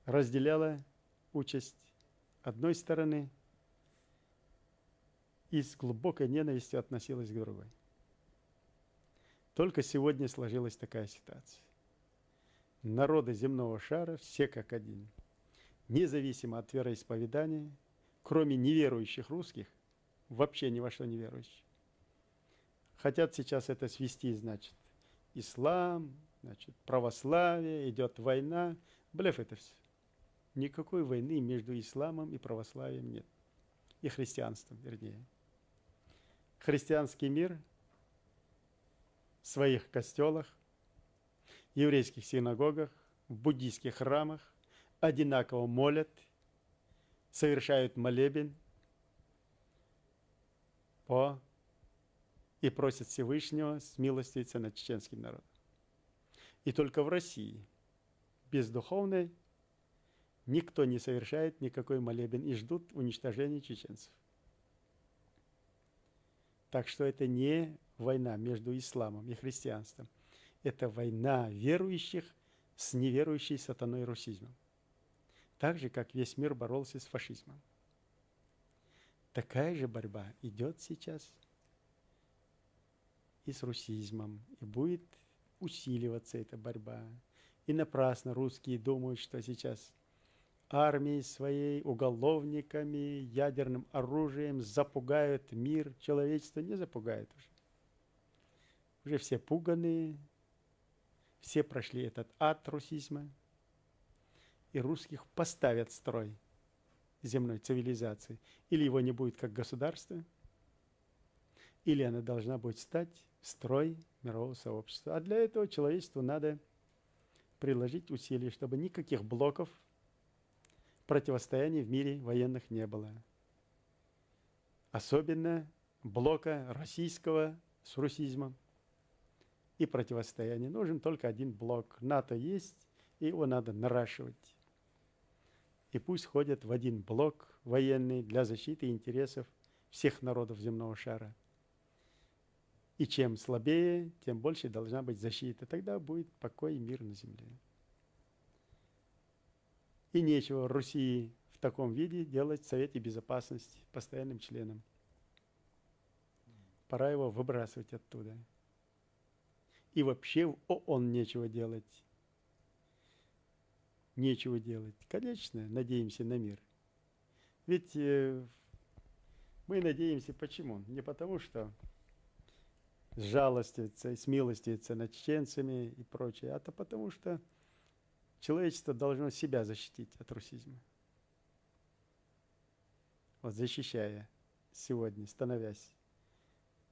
разделяло участь одной стороны и с глубокой ненавистью относилась к другой. Только сегодня сложилась такая ситуация. Народы земного шара все как один, независимо от вероисповедания, кроме неверующих русских, вообще ни во что не верующих, хотят сейчас это свести, значит, ислам, значит, православие, идет война. Блеф это все. Никакой войны между исламом и православием нет. И христианством, вернее. Христианский мир в своих костелах, еврейских синагогах, в буддийских храмах одинаково молят, совершают молебен и просят Всевышнего смилостивиться над чеченским народом. И только в России без духовной никто не совершает никакой молебен и ждут уничтожения чеченцев. Так что это не война между исламом и христианством. Это война верующих с неверующей сатаной русизмом. Так же, как весь мир боролся с фашизмом. Такая же борьба идет сейчас и с русизмом. И будет усиливаться эта борьба. И напрасно русские думают, что сейчас армией своей, уголовниками, ядерным оружием запугают мир. Человечество не запугает уже. Уже все пуганые, все прошли этот ад русизма. И русских поставят в строй земной цивилизации. Или его не будет как государства, или она должна будет стать в строй мирового сообщества. А для этого человечеству надо приложить усилия, чтобы никаких блоков противостояний в мире военных не было. Особенно блока российского с русизмом и противостояния. Нужен только один блок. НАТО есть, и его надо наращивать. И пусть ходят в один блок военный для защиты интересов всех народов земного шара. И чем слабее, тем больше должна быть защита. Тогда будет покой и мир на земле. И нечего Руси в таком виде делать в Совете Безопасности постоянным членом. Пора его выбрасывать оттуда. И вообще в ООН нечего делать. Нечего делать. Конечно, надеемся на мир. Ведь мы надеемся почему? Не потому, что сжалостиваться и смилостивиться над чеченцами и прочее, а то потому, что человечество должно себя защитить от русизма. Вот защищая сегодня, становясь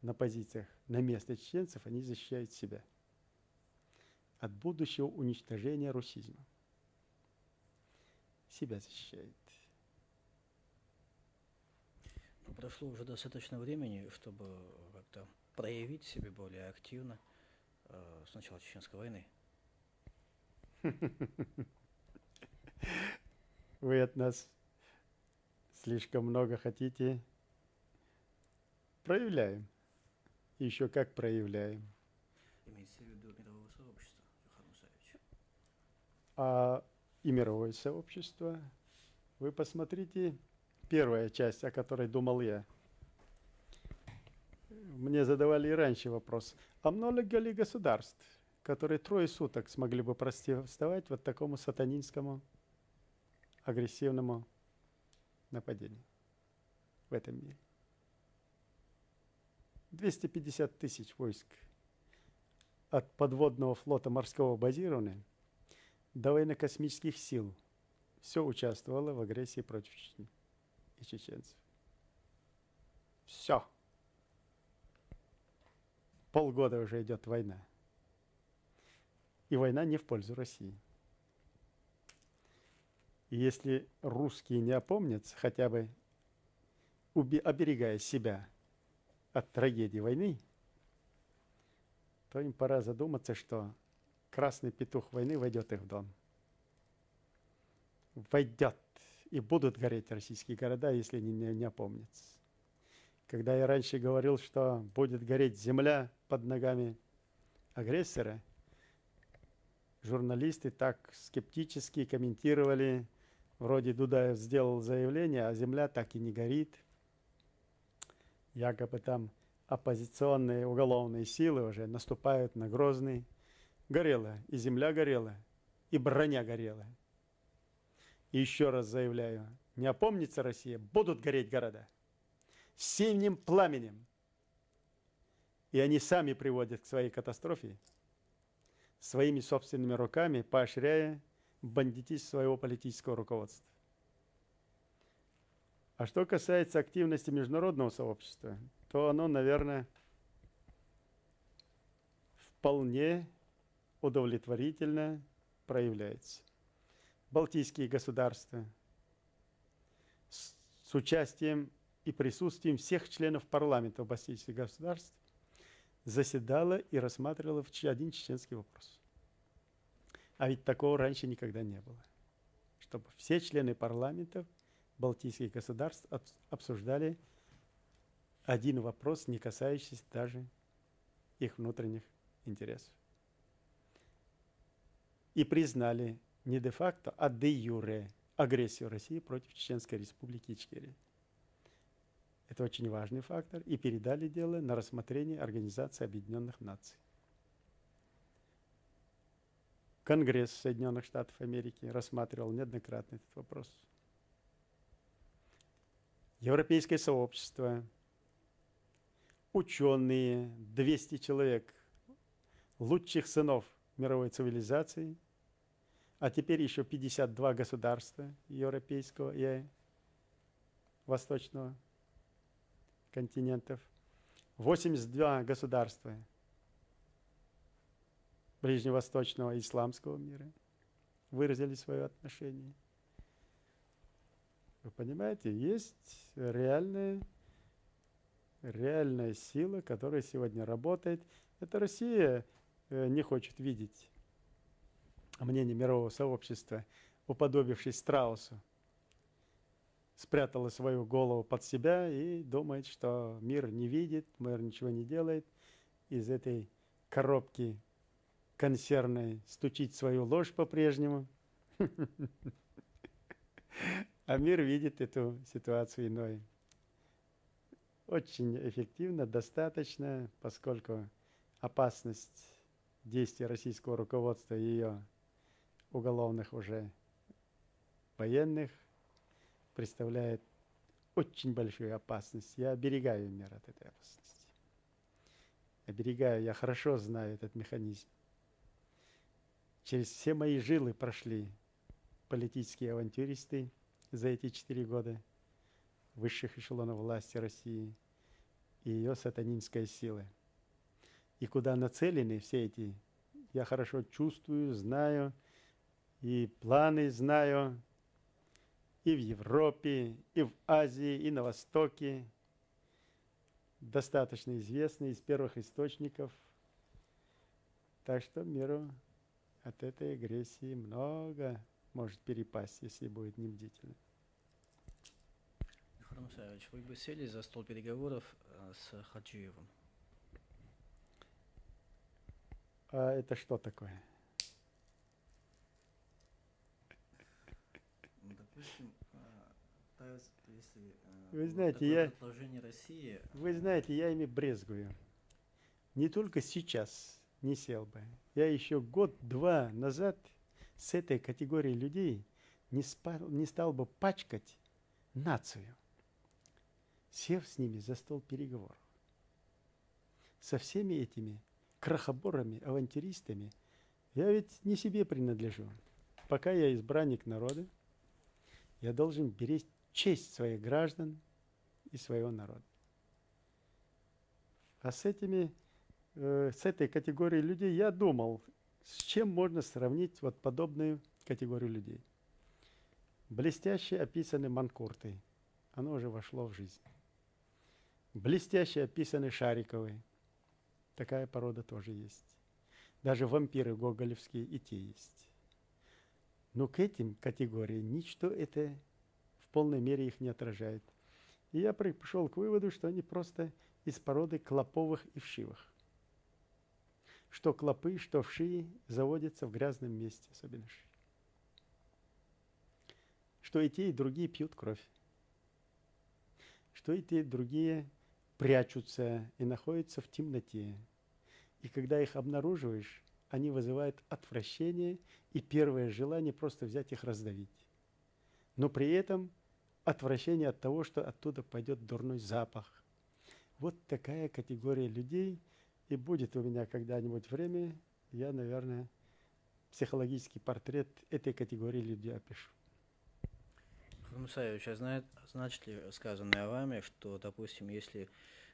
на позициях на место чеченцев, они защищают себя от будущего уничтожения русизма. Себя защищает. Прошло уже достаточно времени, чтобы как-то проявить себя более активно с начала Чеченской войны. Вы от нас слишком много хотите. Проявляем. И еще как проявляем. Имеется в виду мирового сообщества, Захар Мусаевич. А и мировое сообщество, вы посмотрите, первая часть, о которой думал я. Мне задавали и раньше вопрос, а много ли государств, которые 3 суток смогли бы противостоять вот такому сатанинскому агрессивному нападению в этом мире? 250 тысяч войск от подводного флота морского базирования до военно-космических сил все участвовало в агрессии против Чечни и чеченцев. Все. Полгода уже идет война. И война не в пользу России. И если русские не опомнятся, хотя бы оберегая себя от трагедии войны, то им пора задуматься, что красный петух войны войдет их в дом. Войдет, и будут гореть российские города, если не опомнятся. Когда я раньше говорил, что будет гореть земля под ногами агрессора, журналисты так скептически комментировали, вроде Дудаев сделал заявление, а земля так и не горит. Якобы там оппозиционные уголовные силы уже наступают на Грозный. Горела, и земля горела, и броня горела. И еще раз заявляю, не опомнится Россия, будут гореть города синим пламенем. И они сами приводят к своей катастрофе, своими собственными руками, поощряя бандитизм своего политического руководства. А что касается активности международного сообщества, то оно, наверное, вполне удовлетворительно проявляется. Балтийские государства с участием и присутствием всех членов парламента балтийских государств заседала и рассматривала один чеченский вопрос. А ведь такого раньше никогда не было. Чтобы все члены парламентов балтийских государств обсуждали один вопрос, не касающийся даже их внутренних интересов. И признали не де-факто, а де-юре агрессию России против Чеченской Республики Ичкерия. Это очень важный фактор. И передали дело на рассмотрение Организации Объединенных Наций. Конгресс Соединенных Штатов Америки рассматривал неоднократно этот вопрос. Европейское сообщество, ученые, 200 человек, лучших сынов мировой цивилизации, а теперь еще 52 государства европейского и восточного континентов, 82 государства ближневосточного исламского мира выразили свое отношение. Вы понимаете, есть реальная сила, которая сегодня работает. Это Россия не хочет видеть мнение мирового сообщества, уподобившись страусу, спрятала свою голову под себя и думает, что мир не видит, мир ничего не делает. Из этой коробки консервной стучит свою ложь по-прежнему. А мир видит эту ситуацию иной. Очень эффективно, достаточно, поскольку опасность действий российского руководства и ее уголовных уже военных представляет очень большую опасность. Я оберегаю мир от этой опасности. Оберегаю, я хорошо знаю этот механизм. Через все мои жилы прошли политические авантюристы за эти 4 года высших эшелонов власти России и ее сатанинской силы. И куда нацелены все эти, я хорошо чувствую, знаю, и планы знаю, и в Европе, и в Азии, и на Востоке. Достаточно известны из первых источников. Так что миру от этой агрессии много может перепасть, если будет небдительным. Михаил Мусаевич, вы бы сели за стол переговоров с Хаджиевым? А это что такое? Допустим, если Вы знаете, такое предложение России... Вы знаете, я ими брезгую. Не только сейчас не сел бы. Я еще год-два назад с этой категорией людей не стал бы пачкать нацию, сев с ними за стол переговоров. Со всеми этими крохоборами, авантюристами я ведь не себе принадлежу. Пока я избранник народа, я должен беречь честь своих граждан и своего народа. А с этой категорией людей я думал, с чем можно сравнить вот подобную категорию людей. Блестяще описаны манкурты. Оно уже вошло в жизнь. Блестяще описаны Шариковы. Такая порода тоже есть. Даже вампиры гоголевские и те есть. Но к этим категориям ничто это в полной мере их не отражает. И я пришел к выводу, что они просто из породы клоповых и вшивых. Что клопы, что вши заводятся в грязном месте, особенно вши. Что и те, и другие пьют кровь. Что и те, и другие прячутся и находятся в темноте. И когда их обнаруживаешь, они вызывают отвращение и первое желание просто взять их раздавить. Но при этом отвращение от того, что оттуда пойдет дурной запах. Вот такая категория людей, и будет у меня когда-нибудь время, я, наверное, психологический портрет этой категории людей опишу. Михаил Мусаевич, а значит ли сказанное вами, что, допустим, если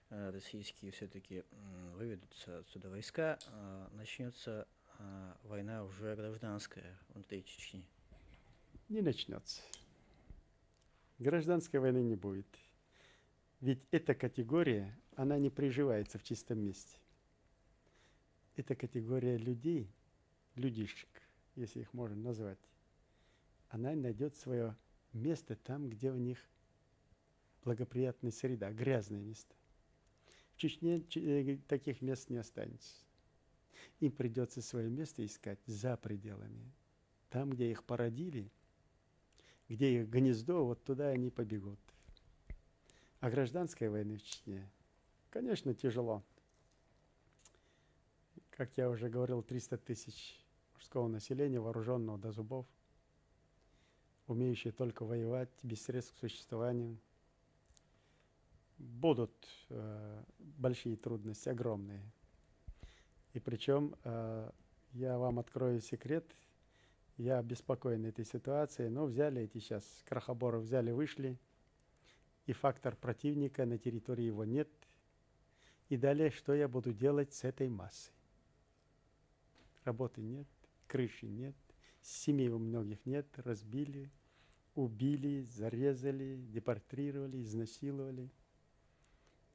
российские все-таки выведутся отсюда войска, начнется война уже гражданская внутри Чечни? Не начнется. Гражданской войны не будет. Ведь эта категория, она не приживается в чистом месте. Это категория людей, людишек, если их можно назвать. Она найдет свое место там, где у них благоприятная среда, грязное место. В Чечне таких мест не останется. Им придется свое место искать за пределами. Там, где их породили, где их гнездо, вот туда они побегут. А гражданской войны в Чечне, конечно, тяжело. Как я уже говорил, 300 тысяч мужского населения, вооруженного до зубов, умеющие только воевать, без средств к существованию. Будут большие трудности, огромные. И причем, я вам открою секрет, я обеспокоен этой ситуацией, но взяли эти сейчас, крохоборы взяли, вышли, и фактор противника на территории его нет. И далее, что я буду делать с этой массой? Работы нет, крыши нет, семей у многих нет, разбили, убили, зарезали, депортировали, изнасиловали.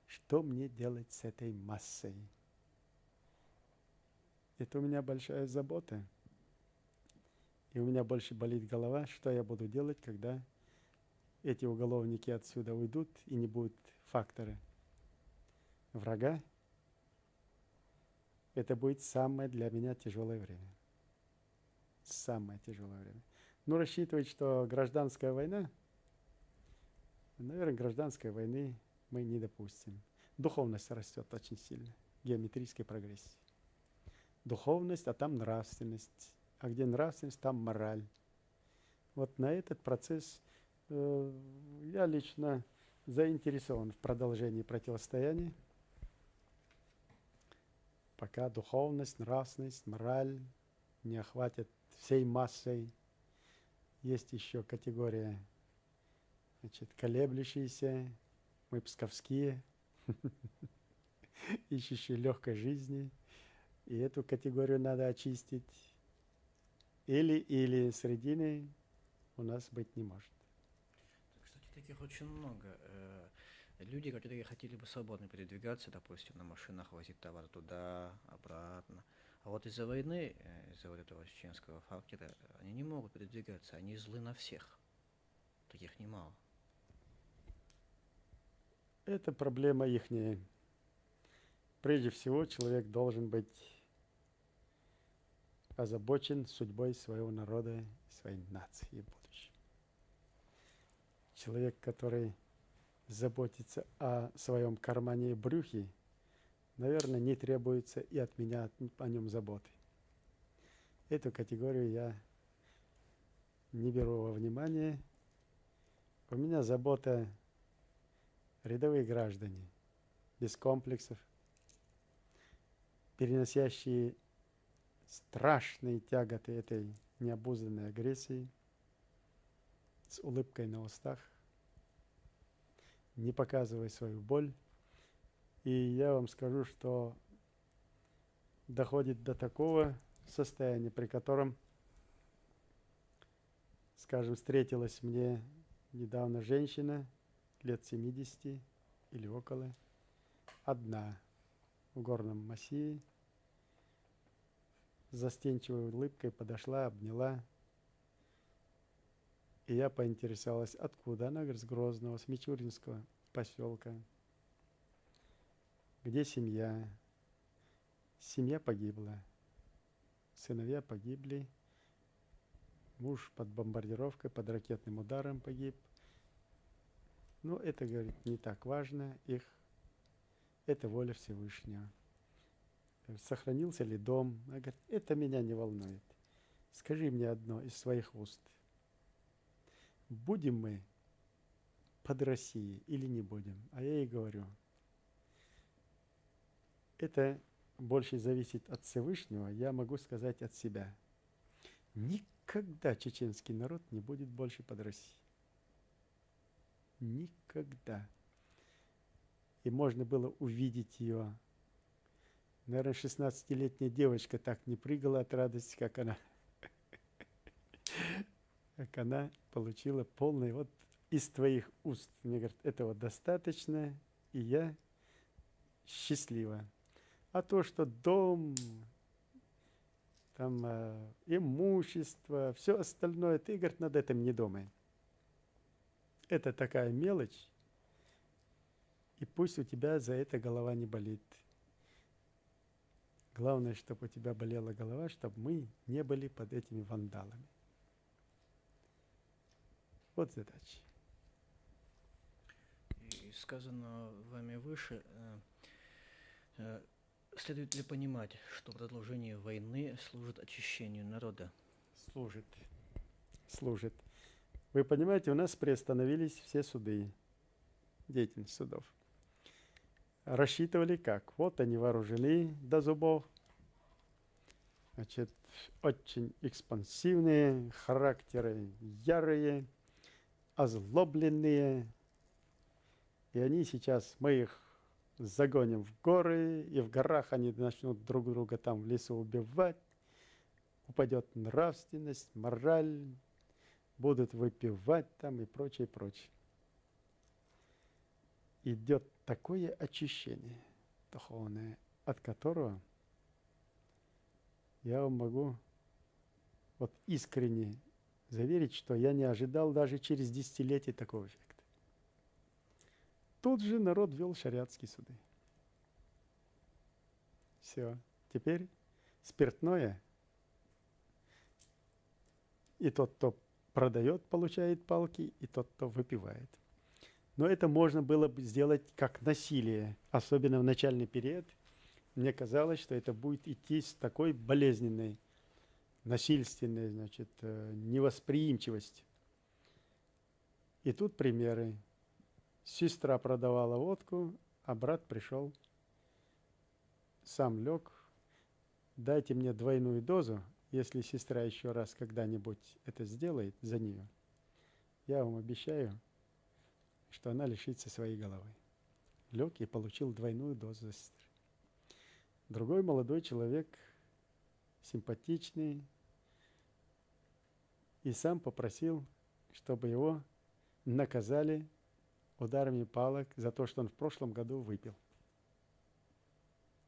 Что мне делать с этой массой? Это у меня большая забота. И у меня больше болит голова, что я буду делать, когда эти уголовники отсюда уйдут и не будет фактора врага. Это будет самое для меня тяжелое время. Самое тяжелое время. Но рассчитывать, что гражданская война, наверное, гражданской войны мы не допустим. Духовность растет очень сильно, геометрической прогрессии. Духовность, а там нравственность. А где нравственность, там мораль. Вот на этот процесс я лично заинтересован в продолжении противостояния, пока духовность, нравственность, мораль не охватят всей массой. Есть еще категория, значит, колеблющиеся, мы псковские, ищущие легкой жизни. И эту категорию надо очистить. Или средины у нас быть не может. Кстати, таких очень много. Люди, которые хотели бы свободно передвигаться, допустим, на машинах, возить товар туда, обратно. А вот из-за войны, из-за вот этого чеченского фактора, они не могут передвигаться, они злы на всех. Таких немало. Это проблема ихняя. Прежде всего, человек должен быть озабочен судьбой своего народа, своей нации и будущем. Человек, который заботится о своем кармане и брюхе, наверное, не требуется и от меня о нем заботы. Эту категорию я не беру во внимание. У меня забота рядовые граждане, без комплексов, переносящие страшные тяготы этой необузданной агрессии, с улыбкой на устах, не показывая свою боль. И я вам скажу, что доходит до такого состояния, при котором, скажем, встретилась мне недавно женщина лет 70 или около, одна в горном массиве, с застенчивой улыбкой подошла, обняла. И я поинтересовалась, откуда. Она говорит, с Грозного, с Мичуринского поселка. Где семья? Семья погибла. Сыновья погибли. Муж под бомбардировкой, под ракетным ударом погиб. Но это, говорит, не так важно. Это воля Всевышнего. Сохранился ли дом? Она говорит, это меня не волнует. Скажи мне одно из своих уст. Будем мы под Россией или не будем? А я ей говорю, это больше зависит от Всевышнего, я могу сказать от себя. Никогда чеченский народ не будет больше под Россией. Никогда. И можно было увидеть ее. Наверное, 16-летняя девочка так не прыгала от радости, как она получила полное вот из твоих уст. Мне говорят, этого достаточно, и я счастлива. А то, что дом, там имущество, все остальное, ты, говорит, над этим не думай. Это такая мелочь, и пусть у тебя за это голова не болит. Главное, чтобы у тебя болела голова, чтобы мы не были под этими вандалами. Вот задача. И сказано вами выше, следует ли понимать, что продолжение войны служит очищению народа? Служит. Вы понимаете, у нас приостановились все суды, деятельность судов. Рассчитывали как? Вот они вооружены до зубов, значит, очень экспансивные, характеры ярые, озлобленные. И они сейчас, мы их загоним в горы, и в горах они начнут друг друга там в лесу убивать. упадет нравственность, мораль, будут выпивать там и прочее, прочее. Идет такое очищение духовное, от которого я вам могу вот искренне заверить, что я не ожидал даже через десятилетия такого эффекта. Тут же народ вел шариатские суды. Все. Теперь спиртное, и тот, кто продает, получает палки, и тот, кто выпивает. Но это можно было бы сделать как насилие, особенно в начальный период. Мне казалось, что это будет идти с такой болезненной, насильственной, значит, невосприимчивостью. И тут примеры. Сестра продавала водку, а брат пришел, сам лег. Дайте мне двойную дозу, если сестра еще раз когда-нибудь это сделает за нее. Я вам обещаю, что она лишится своей головы. Лег и получил двойную дозу за сестры. Другой молодой человек, симпатичный, и сам попросил, чтобы его наказали ударами палок за то, что он в прошлом году выпил.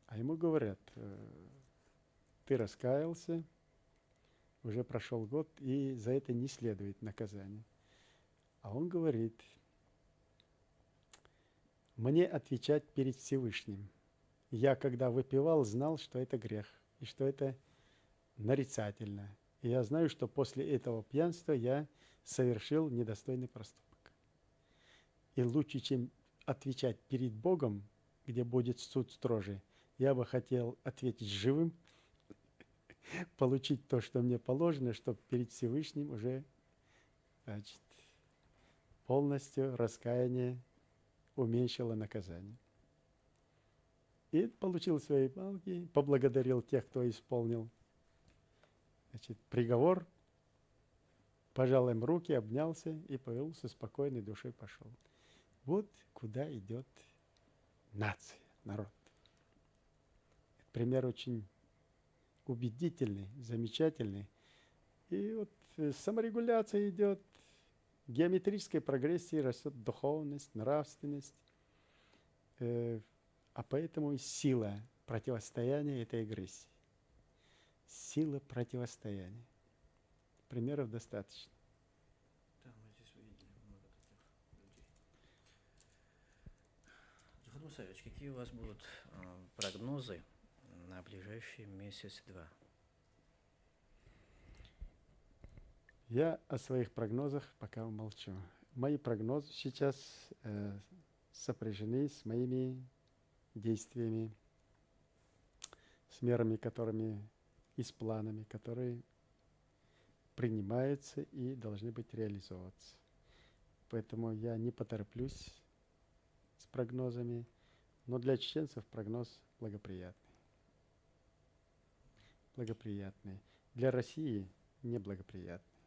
А ему говорят: ты раскаялся, уже прошел год, и за это не следует наказание. А он говорит: мне отвечать перед Всевышним. Я, когда выпивал, знал, что это грех, и что это нарицательно. И я знаю, что после этого пьянства я совершил недостойный проступок. И лучше, чем отвечать перед Богом, где будет суд строже, я бы хотел ответить живым, получить то, что мне положено, чтобы перед Всевышним уже, значит, полностью раскаяние уменьшило наказание. И получил свои палки, поблагодарил тех, кто исполнил, значит, приговор, пожал им руки, обнялся и повел со спокойной душой пошел. Вот куда идет нация, народ. Пример очень убедительный, замечательный. И вот саморегуляция идет, геометрической прогрессии растет духовность, нравственность. А поэтому и сила противостояния этой агрессии. Сила противостояния. Примеров достаточно. Да, мы здесь увидели много таких людей. Джихад Мусаевич, какие у вас будут прогнозы на ближайший месяц-два? Я о своих прогнозах пока умолчу. Мои прогнозы сейчас сопряжены с моими действиями, с мерами, которыми и с планами, которые принимаются и должны быть реализовываться. Поэтому я не потороплюсь с прогнозами, но для чеченцев прогноз благоприятный. Благоприятный. Для России неблагоприятный.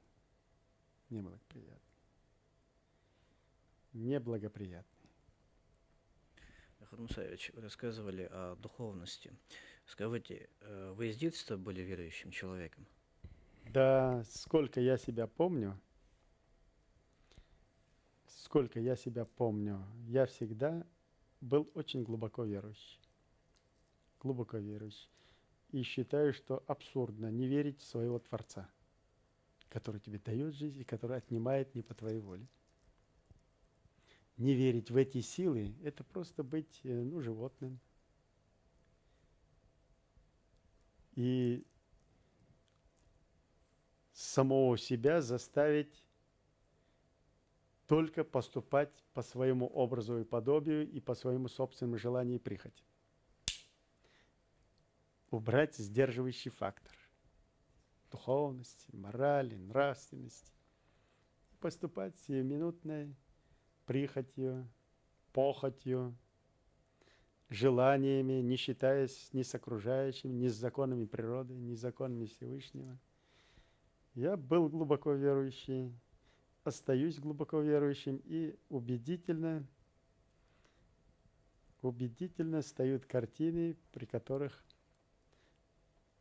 Неблагоприятный. Неблагоприятный. Джихад Мусаевич, вы рассказывали о духовности. Скажите, вы с детства были верующим человеком? Да, сколько я себя помню, я всегда был очень глубоко верующий. Глубоко верующий. И считаю, что абсурдно не верить в своего Творца, который тебе дает жизнь и который отнимает не по твоей воле. Не верить в эти силы – это просто быть животным. И самого себя заставить только поступать по своему образу и подобию и по своему собственному желанию и прихоти. Убрать сдерживающий фактор духовности, морали, нравственности. Поступать сиюминутной прихотью, похотью, желаниями, не считаясь ни с окружающим, ни с законами природы, ни с законами Всевышнего. Я был глубоко верующий, остаюсь глубоко верующим, и убедительно встают картины, при которых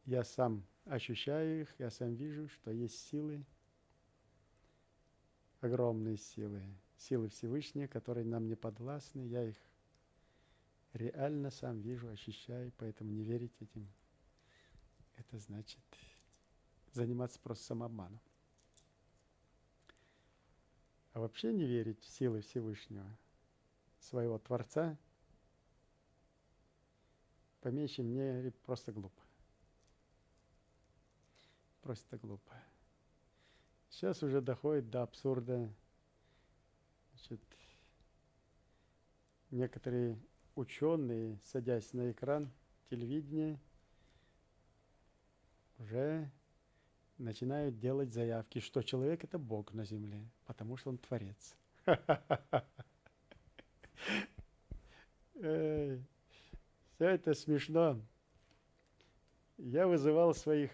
я сам ощущаю их, я сам вижу, что есть силы, огромные силы, силы Всевышнего, которые нам не подвластны. Я их реально сам вижу, ощущаю, поэтому не верить этим. Это значит заниматься просто самообманом. А вообще не верить в силы Всевышнего, своего Творца, по меньшей мере, просто глупо. Просто глупо. Сейчас уже доходит до абсурда. Значит, некоторые ученые, садясь на экран телевидения, уже начинают делать заявки, что человек – это Бог на земле, потому что он Творец. Все это смешно. Я вызывал своих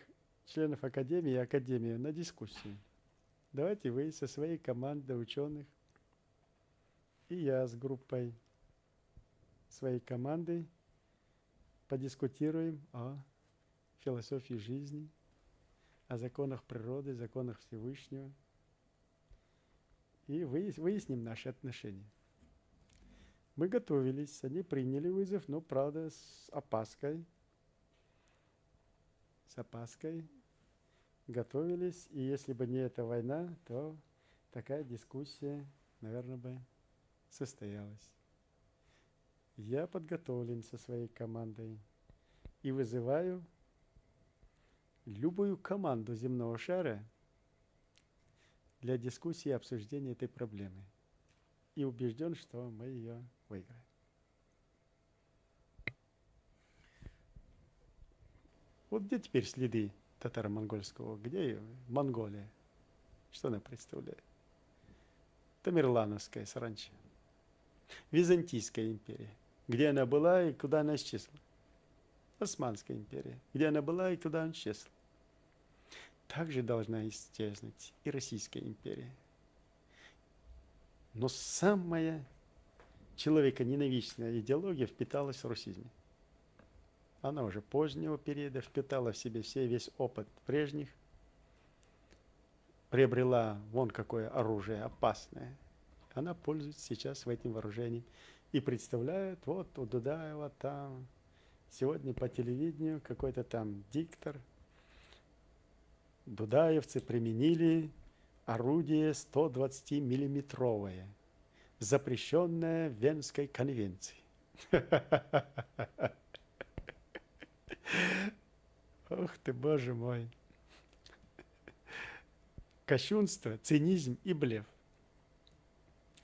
членов Академии и Академию на дискуссию. Давайте вы со своей командой ученых и я с группой своей команды подискутируем о философии жизни, о законах природы, законах Всевышнего и выясним наши отношения. Мы готовились, они приняли вызов, но, правда, с опаской. С опаской готовились, и если бы не эта война, то такая дискуссия, наверное, бы состоялась. Я подготовлен со своей командой и вызываю любую команду земного шара для дискуссии и обсуждения этой проблемы. И убежден, что мы ее выиграем. Вот где теперь следы татаро-монгольского? Где Монголия? Что она представляет? Тамерлановская саранча. Византийская империя. Где она была и куда она исчезла? Османская империя. Где она была и куда она исчезла? Также должна исчезнуть и Российская империя. Но самая человеконенавистная идеология впиталась в русизме. Она уже позднего периода впитала в себе весь опыт прежних, приобрела вон какое оружие опасное. Она пользуется сейчас этим вооружением и представляет, вот у Дудаева там, сегодня по телевидению какой-то там диктор, дудаевцы применили орудие 120-миллиметровое, запрещенное Венской конвенцией. Ох ты, Боже мой. Кощунство, цинизм и блеф.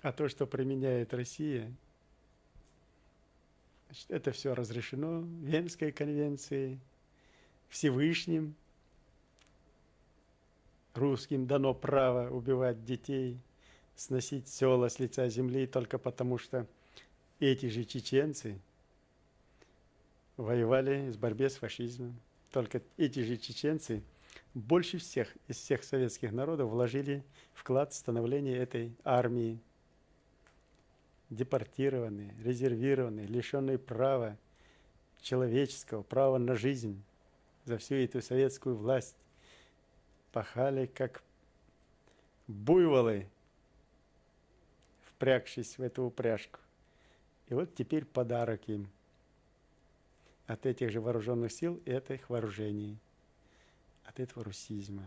А то, что применяет Россия, значит, это все разрешено Венской конвенцией, Всевышним. Русским дано право убивать детей, сносить села с лица земли только потому, что эти же чеченцы воевали в борьбе с фашизмом. Только эти же чеченцы больше всех из всех советских народов вложили вклад в становление этой армии. Депортированные, резервированные, лишенные права человеческого, права на жизнь за всю эту советскую власть, пахали как буйволы, впрягшись в эту упряжку. И вот теперь подарок им от этих же вооруженных сил и от их вооружений, от этого русизма.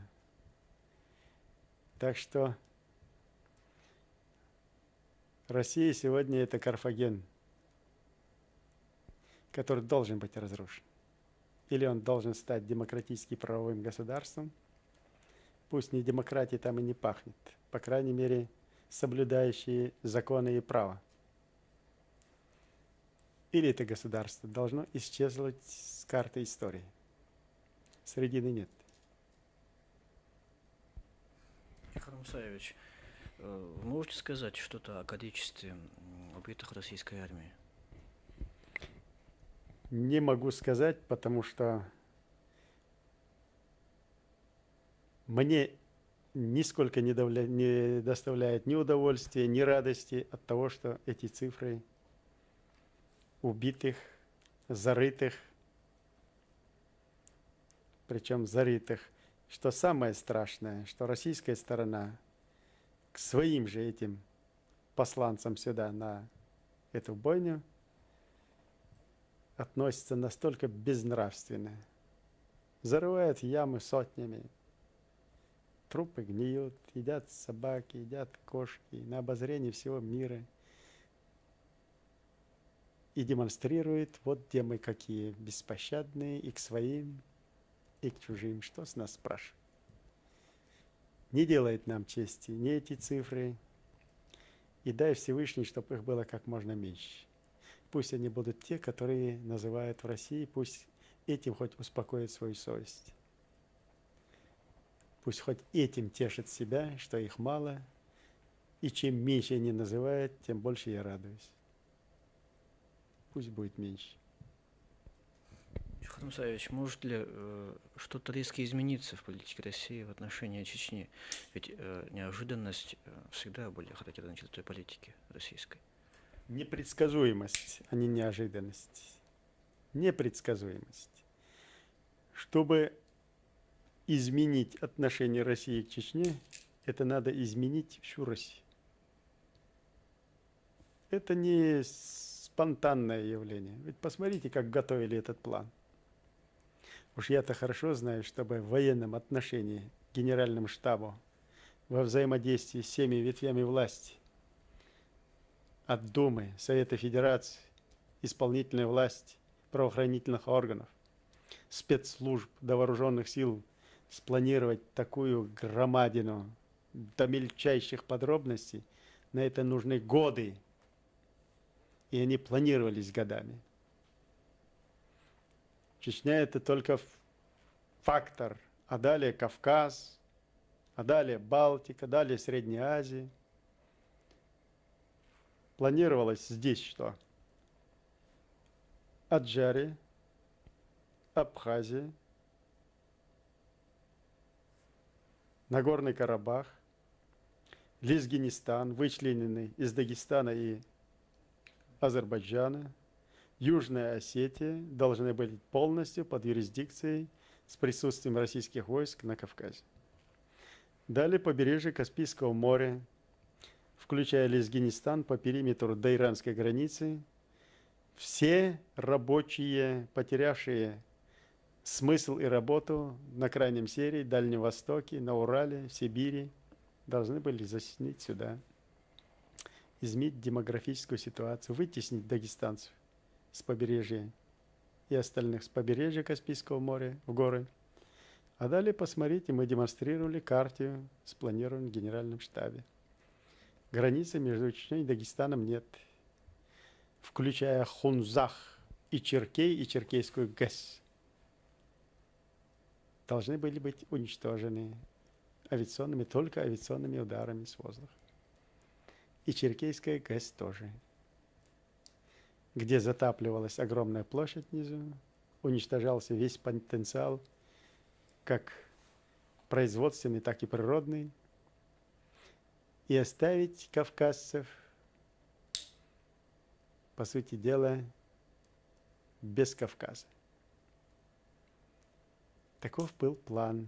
Так что Россия сегодня это Карфаген, который должен быть разрушен. Или он должен стать демократически правовым государством, пусть не демократии там и не пахнет, по крайней мере, соблюдающие законы и право. Или это государство должно исчезнуть с карты истории. Средины нет. Михаил Мусаевич, вы можете сказать что-то о количестве убитых российской армии? Не могу сказать, потому что мне нисколько не доставляет ни удовольствия, ни радости от того, что эти цифры убитых, зарытых причем зарытых. Что самое страшное, что российская сторона к своим же этим посланцам сюда на эту бойню относится настолько безнравственно. Зарывают ямы сотнями. Трупы гниют, едят собаки, едят кошки на обозрение всего мира. И демонстрирует, вот где мы какие беспощадные и к своим, и к чужим. Что с нас спрашивает? Не делает нам чести ни эти цифры, и дай Всевышний, чтобы их было как можно меньше. Пусть они будут те, которые называют в России, пусть этим хоть успокоит свою совесть. Пусть хоть этим тешит себя, что их мало, и чем меньше они называют, тем больше я радуюсь. Пусть будет меньше. Хатам Саевич, может ли что-то резко измениться в политике России в отношении Чечни? Ведь неожиданность всегда более характерна чертой политики российской. Непредсказуемость, а не неожиданность. Непредсказуемость. Чтобы изменить отношение России к Чечне, это надо изменить всю Россию. Это не спонтанное явление. Ведь посмотрите, как готовили этот план. Уж я-то хорошо знаю, чтобы в военном отношении к Генеральному штабу во взаимодействии с всеми ветвями власти, от Думы, Совета Федерации, исполнительной власти, правоохранительных органов, спецслужб до вооруженных сил, спланировать такую громадину до мельчайших подробностей, на это нужны годы. И они планировались годами. Чечня – это только фактор, а далее Кавказ, а далее Балтика, далее Средняя Азия. Планировалось здесь что? Аджария, Абхазия, Нагорный Карабах, Лезгинистан, вычлененный из Дагестана и Азербайджана, Южная Осетия должны быть полностью под юрисдикцией с присутствием российских войск на Кавказе. Далее побережье Каспийского моря, включая Лезгинистан по периметру до иранской границы, все рабочие, потерявшие смысл и работу на Крайнем Севере, Дальнем Востоке, на Урале, в Сибири, должны были заселить сюда, изменить демографическую ситуацию, вытеснить дагестанцев с побережья и остальных с побережья Каспийского моря в горы. А далее, посмотрите, мы демонстрировали карту, спланированную в Генеральном штабе. Границы между Чечней и Дагестаном нет, включая Хунзах и Черкей, и Черкейскую ГЭС. Должны были быть уничтожены только авиационными ударами с воздуха. И Черкейская ГЭС тоже, где затапливалась огромная площадь внизу, уничтожался весь потенциал, как производственный, так и природный, и оставить кавказцев, по сути дела, без Кавказа. Таков был план.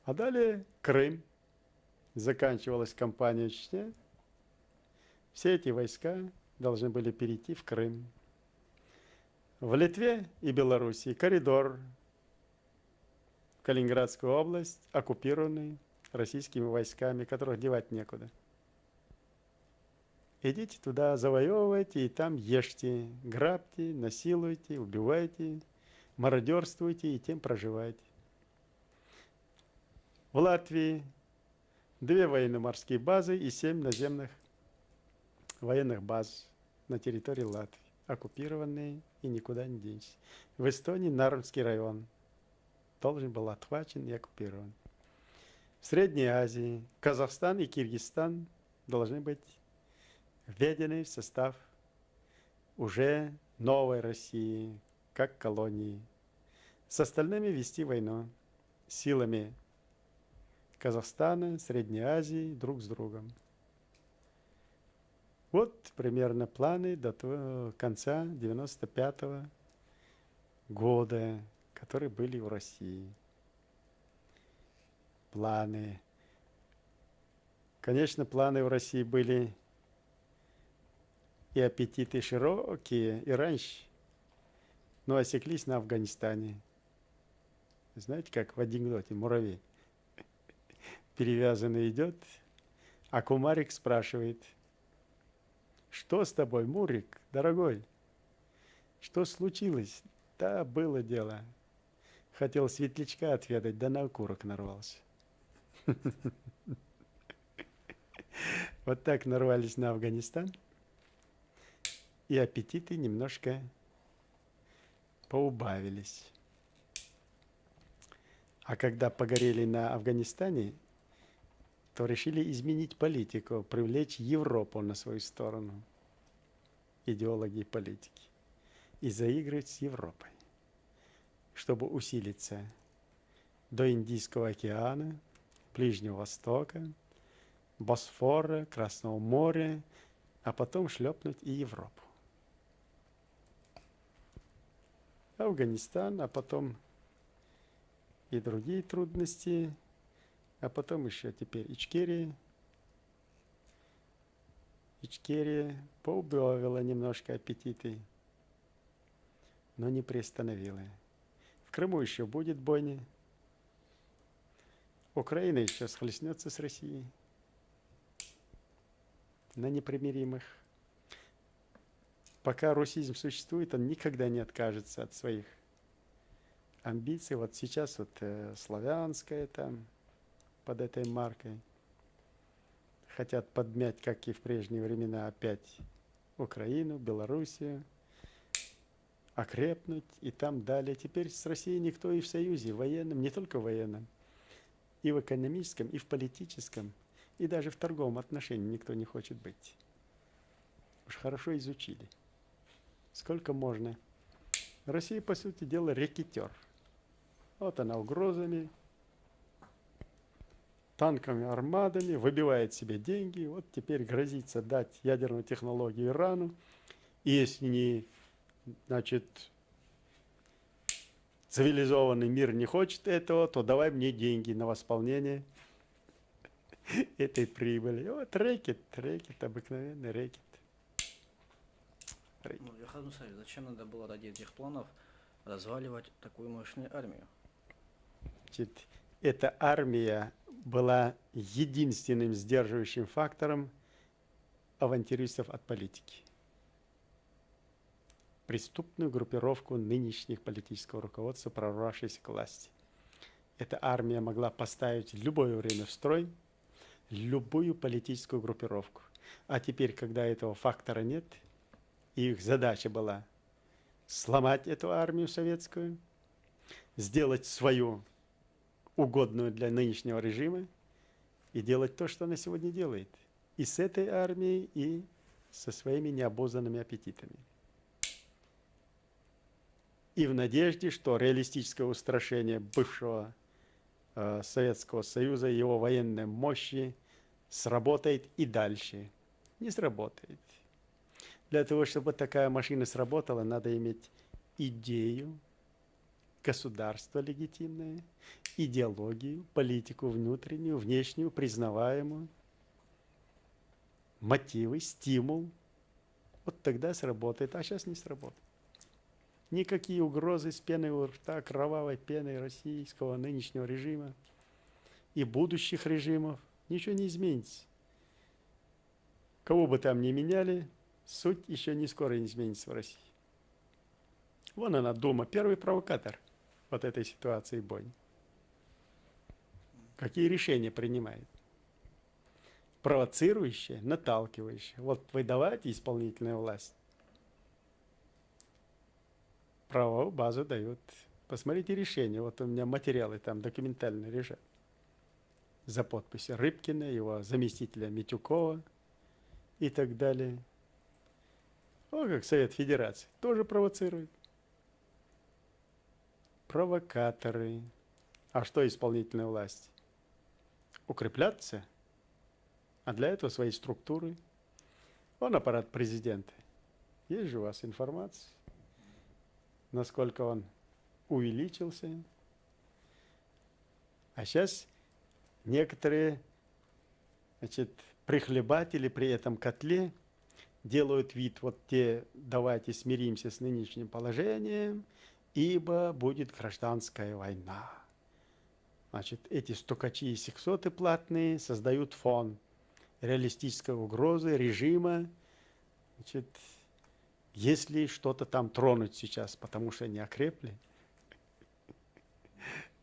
А далее Крым. Заканчивалась кампания в Чечне. Все эти войска должны были перейти в Крым. В Литве и Белоруссии коридор в Калининградскую область, оккупированный российскими войсками, которых девать некуда. Идите туда, завоевывайте, и там ешьте, грабьте, насилуйте, убивайте, мародерствуйте, и тем проживайте. В Латвии 2 военно-морские базы и 7 наземных военных баз на территории Латвии, оккупированные и никуда не денешься. В Эстонии Нарвский район должен был отхвачен и оккупирован. В Средней Азии Казахстан и Киргизстан должны быть введены в состав уже новой России, как колонии. С остальными вести войну силами Казахстана, Средней Азии друг с другом. Вот примерно планы до конца 1995 года, которые были в России. Планы. Конечно, планы в России были и аппетиты широкие, и раньше, но осеклись на Афганистане. Знаете, как в анекдоте муравей перевязанный идет, а кумарик спрашивает: что с тобой, Мурик, дорогой? Что случилось? Да, было дело. Хотел светлячка отведать, да на окурок нарвался. Вот так нарвались на Афганистан, и аппетиты немножко поубавились. А когда погорели на Афганистане, то решили изменить политику, привлечь Европу на свою сторону, идеологи и политики, и заигрывать с Европой, чтобы усилиться до Индийского океана, Ближнего Востока, Босфора, Красного моря, а потом шлепнуть и Европу. Афганистан, а потом и другие трудности, а потом еще теперь Ичкерия. Ичкерия поубавила немножко аппетиты, но не приостановила. В Крыму еще будет бойня. Украина еще схлестнется с Россией на непримиримых. Пока русизм существует, он никогда не откажется от своих амбиций. Вот сейчас вот славянская там под этой маркой хотят подмять, как и в прежние времена, опять Украину, Белоруссию, окрепнуть и там далее. Теперь с Россией никто и в союзе, военном, не только военном, и в экономическом, и в политическом, и даже в торговом отношении никто не хочет быть. Уж хорошо изучили. Сколько можно. Россия, по сути дела, рэкетер. Вот она угрозами, танками, армадами, выбивает себе деньги. Вот теперь грозится дать ядерную технологию Ирану. И если не, значит, цивилизованный мир не хочет этого, то давай мне деньги на восполнение этой прибыли. Вот рэкет, обыкновенный рэкет. Ну, Верховный Совет, зачем надо было ради этих планов разваливать такую мощную армию? Значит, эта армия была единственным сдерживающим фактором авантюристов от политики. Преступную группировку нынешних политического руководства, прорвавшейся к власти. Эта армия могла поставить в любое время в строй любую политическую группировку. А теперь, когда этого фактора нет, их задача была сломать эту армию советскую, сделать свою угодную для нынешнего режима и делать то, что она сегодня делает. И с этой армией, и со своими необузданными аппетитами. И в надежде, что реалистическое устрашение бывшего Советского Союза, его военной мощи сработает и дальше. Не сработает. Для того, чтобы такая машина сработала, надо иметь идею, государство легитимное, идеологию, политику внутреннюю, внешнюю, признаваемую, мотивы, стимул. Вот тогда сработает, а сейчас не сработает. Никакие угрозы с пеной у рта, кровавой пеной российского нынешнего режима и будущих режимов, ничего не изменится. Кого бы там ни меняли, суть еще не скоро не изменится в России. Вон она, Дума, первый провокатор вот этой ситуации бойни. Какие решения принимает? Провоцирующие, наталкивающие. Вот вы давайте исполнительная власть. Правовую базу дают. Посмотрите решения. Вот у меня материалы там документально лежат. За подписью Рыбкина, его заместителя Митюкова и так далее. О, как Совет Федерации. Тоже провоцирует. Провокаторы. А что исполнительная власть? Укрепляться? А для этого свои структуры. Он аппарат президента. Есть же у вас информация, насколько он увеличился. А сейчас некоторые, значит, прихлебатели при этом котле делают вид, вот те, давайте смиримся с нынешним положением, ибо будет гражданская война. Значит, эти стукачи и сексоты платные создают фон реалистической угрозы режима, значит, если что-то там тронуть сейчас, потому что они окрепли,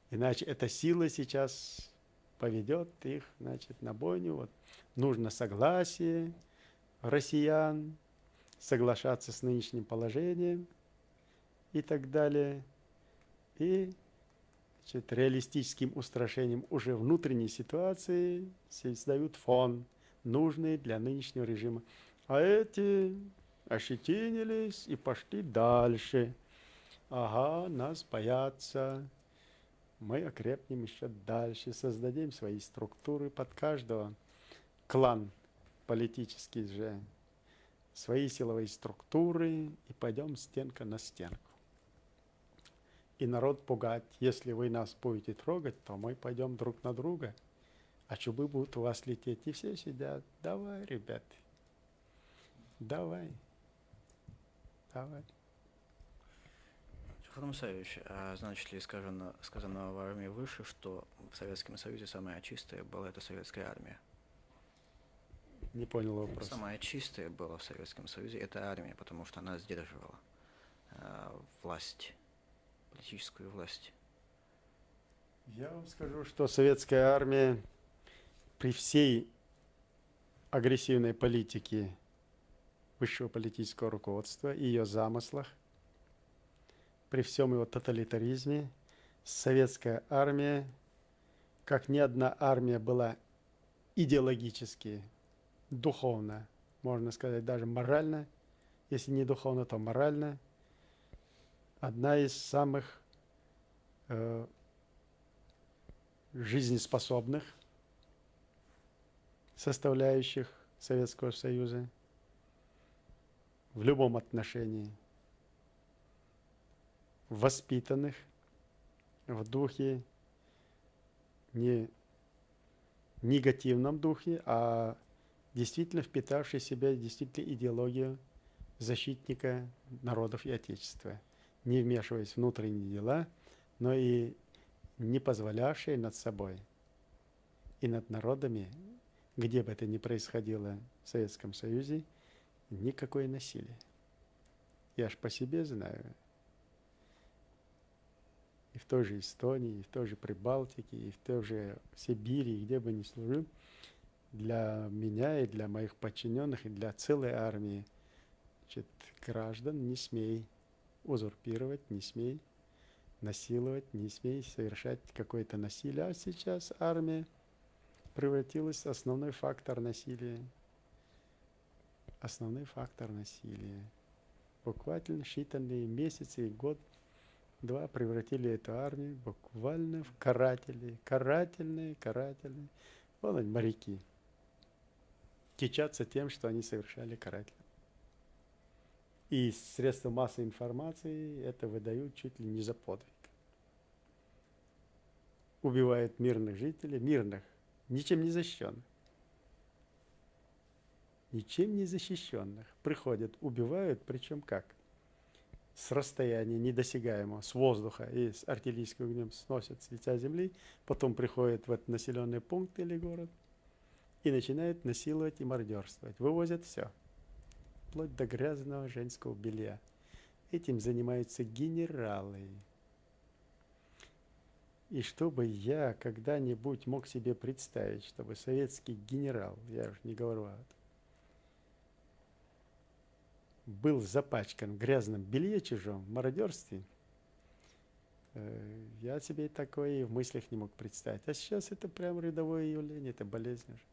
иначе эта сила сейчас поведет их, значит, на бойню. Вот. Нужно согласие россиян, соглашаться с нынешним положением и так далее. И, значит, реалистическим устрашением уже внутренней ситуации создают фон, нужный для нынешнего режима. А эти ощетинились и пошли дальше. Ага, нас боятся. Мы окрепнем еще дальше, создадим свои структуры под каждого. Клан политический же, свои силовые структуры, и пойдем стенка на стенку. И народ пугать, если вы нас будете трогать, то мы пойдем друг на друга, а чубы будут у вас лететь. И все сидят, давай, ребят, давай. Шахрат Мусаевич, а значит ли сказано в армии выше, что в Советском Союзе самая чистая была это советская армия? Не понял вопрос. Самая чистая была в Советском Союзе это армия, потому что она сдерживала власть, политическую власть. Я вам скажу, что советская армия при всей агрессивной политике высшего политического руководства и ее замыслах, при всем его тоталитаризме, советская армия, как ни одна армия, была идеологически, духовно, можно сказать, даже морально, если не духовно, то морально, одна из самых жизнеспособных составляющих Советского Союза в любом отношении, воспитанных в духе, не негативном духе, а действительно впитавший в себя действительно идеологию защитника народов и Отечества, не вмешиваясь в внутренние дела, но и не позволявшие над собой и над народами, где бы это ни происходило в Советском Союзе, никакое насилие. Я ж по себе знаю. И в той же Эстонии, и в той же Прибалтике, и в той же Сибири, и где бы ни служил, для меня и для моих подчиненных, и для целой армии, значит, граждан не смей узурпировать, не смей насиловать, не смей совершать какое-то насилие. А сейчас армия превратилась в основной фактор насилия. Основной фактор насилия. Буквально считанные месяцы и год-два превратили эту армию буквально в каратели. Карательные. Вон они, моряки. Кичатся тем, что они совершали каратели. И средства массовой информации это выдают чуть ли не за подвиг. Убивают мирных жителей, мирных, ничем не защищенных. Ничем не защищенных. Приходят, убивают, причем как? С расстояния недосягаемого, с воздуха и с артиллерийским огнем сносят с лица земли, потом приходят в этот населенный пункт или город и начинают насиловать и мародерствовать. Вывозят все, вплоть до грязного женского белья. Этим занимаются генералы. И чтобы я когда-нибудь мог себе представить, чтобы советский генерал, я уж не говорю о был запачкан в грязном белье чужом, в мародерстве, я себе такое и в мыслях не мог представить. А сейчас это прям рядовое явление, это болезнь уже.